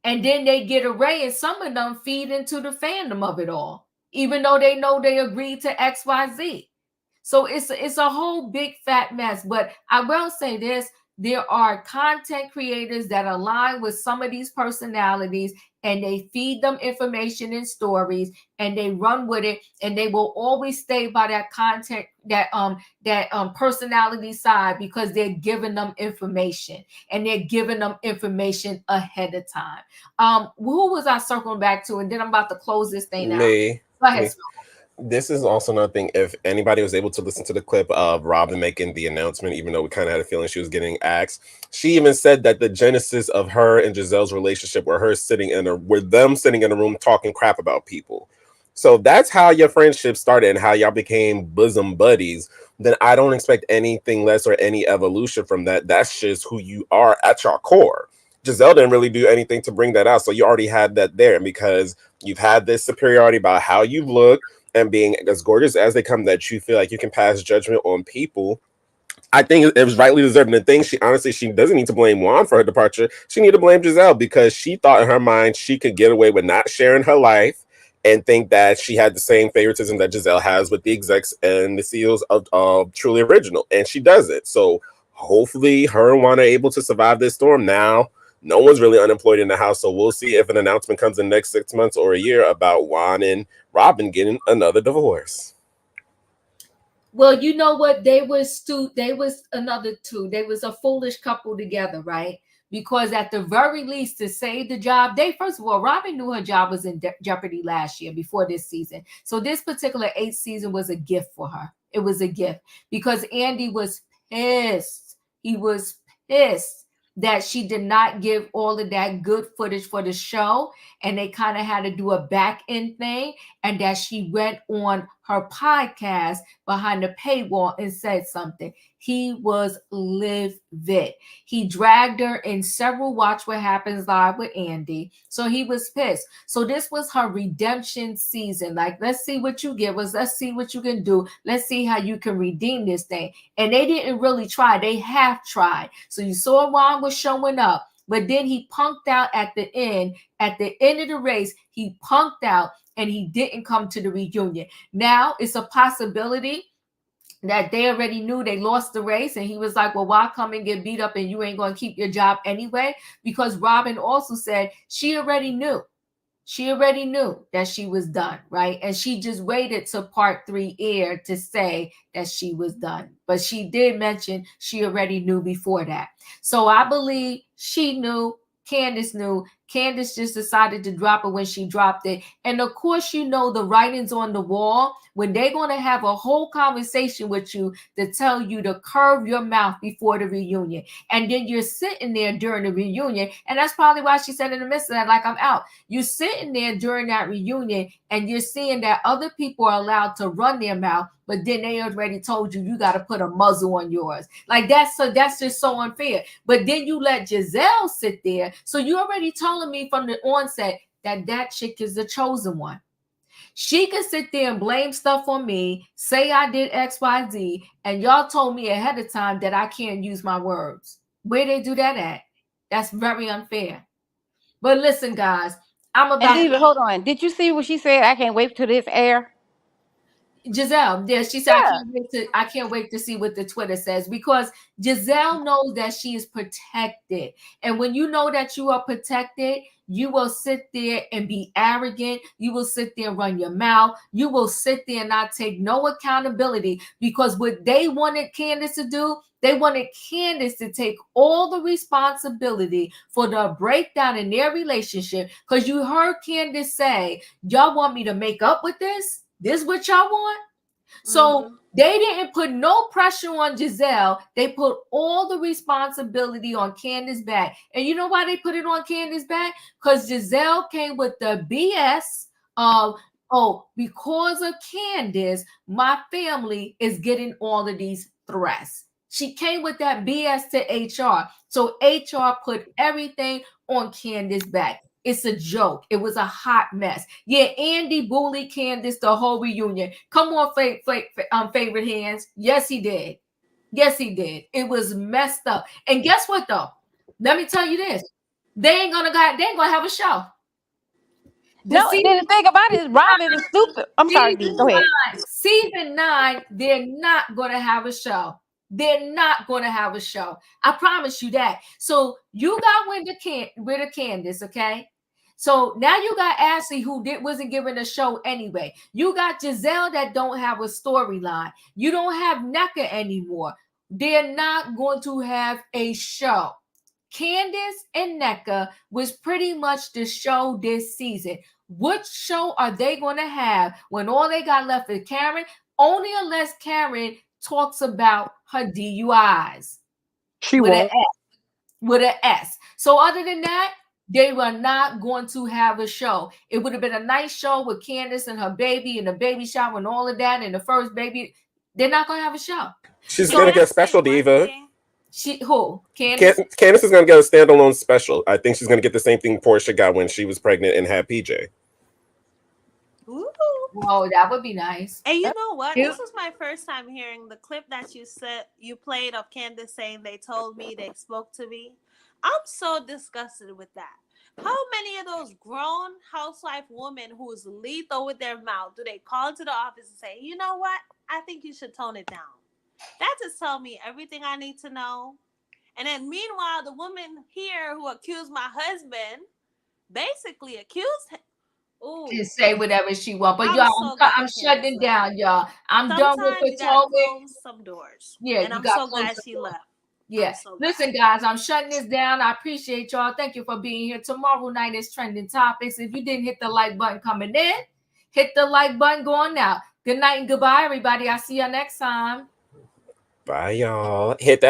And then they get array, and some of them feed into the fandom of it all, even though they know they agreed to XYZ. So it's a whole big fat mess. But I will say this, there are content creators that align with some of these personalities, and they feed them information and stories, and they run with it, and they will always stay by that content, that personality side, because they're giving them information, and they're giving them information ahead of time. Who was I circling back to? And then I'm about to close this thing out. Me. Go ahead. This is also another thing. If anybody was able to listen to the clip of Robyn making the announcement, even though we kind of had a feeling she was getting axed, she even said that the genesis of her and Gizelle's relationship were them sitting in a room talking crap about people. So that's how your friendship started and how y'all became bosom buddies. Then I don't expect anything less or any evolution from that. That's just who you are at your core. Gizelle didn't really do anything to bring that out. So you already had that there. And because you've had this superiority about how you look, and being as gorgeous as they come, that you feel like you can pass judgment on people, I think it was rightly deserved. And the thing, she doesn't need to blame Juan for her departure. She need to blame Gizelle, because she thought in her mind she could get away with not sharing her life and think that she had the same favoritism that Gizelle has with the execs and the CEOs of Truly Original, and she doesn't. So hopefully her and Juan are able to survive this storm. Now no one's really unemployed in the house, so we'll see if an announcement comes in the next 6 months or a year about Juan and Robyn getting another divorce. Well, you know what? They was another two. They was a foolish couple together, right? Because at the very least, to save the job, first of all, Robyn knew her job was in jeopardy last year before this season. So this particular 8th season was a gift for her. It was a gift because Andy was pissed. He was pissed that she did not give all of that good footage for the show, and they kind of had to do a back end thing, and that she went on her podcast behind the paywall and said something. He was livid. He dragged her in several Watch What Happens Live with Andy. So he was pissed. So this was her redemption season. Like, let's see what you give us. Let's see what you can do. Let's see how you can redeem this thing. And they didn't really try. They half tried. So you saw Juan was showing up, but then he punked out at the end. At the end of the race, he punked out and he didn't come to the reunion. Now it's a possibility that they already knew they lost the race, and he was like, well, why come and get beat up and you ain't going to keep your job anyway? Because Robyn also said she already knew that she was done, right? And she just waited to part 3 air to say that she was done. But she did mention she already knew before that. So I believe she knew, Candiace knew, Candace just decided to drop it when she dropped it. And of course, you know the writing's on the wall when they're going to have a whole conversation with you to tell you to curve your mouth before the reunion. And then you're sitting there during the reunion. And that's probably why she said in the midst of that, like, I'm out. You're sitting there during that reunion and you're seeing that other people are allowed to run their mouth, but then they already told you got to put a muzzle on yours. Like that's just so unfair. But then you let Gizelle sit there. So you already telling me from the onset that chick is the chosen one. She could sit there and blame stuff on me, say I did X, Y, Z, and y'all told me ahead of time that I can't use my words. Where they do that at? That's very unfair. But listen, guys, I'm about. And hold on. Did you see what she said? I can't wait till this air. Gizelle, yeah, she said, I can't wait to see what the Twitter says, because Gizelle knows that she is protected. And when you know that you are protected, you will sit there and be arrogant. You will sit there and run your mouth. You will sit there and not take no accountability, because what they wanted Candace to do, they wanted Candace to take all the responsibility for the breakdown in their relationship. Because you heard Candace say, y'all want me to make up with this? This is what y'all want? So they didn't put no pressure on Gizelle. They put all the responsibility on Candace's back. And you know why they put it on Candace's back? Because Gizelle came with the BS of, because of Candace, my family is getting all of these threats. She came with that BS to HR. So HR put everything on Candace's back. It's a joke. It was a hot mess. Yeah, Andy bullied Candace the whole reunion. Come on, favorite hands. Yes, he did. Yes, he did. It was messed up. And guess what, though? Let me tell you this. They ain't gonna have a show. The thing about it is Robyn is stupid. I'm sorry, D. Go ahead. Season 9, they're not gonna have a show. They're not going to have a show. I promise you that. So you got rid of Candace, okay? So now you got Ashley, who wasn't given a show anyway. You got Gizelle that don't have a storyline. You don't have Nneka anymore. They're not going to have a show. Candiace and Nneka was pretty much the show this season. What show are they going to have when all they got left is Karen? Only unless Karen talks about her DUIs. She with won't. With an S. So other than that, they were not going to have a show. It would have been a nice show with Candace and her baby and the baby shower and all of that and the first baby. They're not going to have a show. She's going to get a special diva. Candace? Candace is going to get a standalone special. I think she's going to get the same thing Portia got when she was pregnant and had PJ. Ooh. Oh, that would be nice. And you know what? This was my first time hearing the clip that you played of Candace saying they told me, they spoke to me. I'm so disgusted with that. How many of those grown housewife women who's lethal with their mouth do they call into the office and say, you know what? I think you should tone it down. That just tell me everything I need to know. And then meanwhile, the woman here who accused my husband basically accused him. Ooh. To say whatever she wants, but y'all, I'm shutting down, y'all. I'm done with Potomac. Some doors. Yeah, and I'm so glad she left. Yeah. Listen, guys, I'm shutting this down. I appreciate y'all. Thank you for being here. Tomorrow night is Trending Topics. If you didn't hit the like button coming in, hit the like button going out. Good night and goodbye, everybody. I'll see you next time. Bye, y'all. Hit that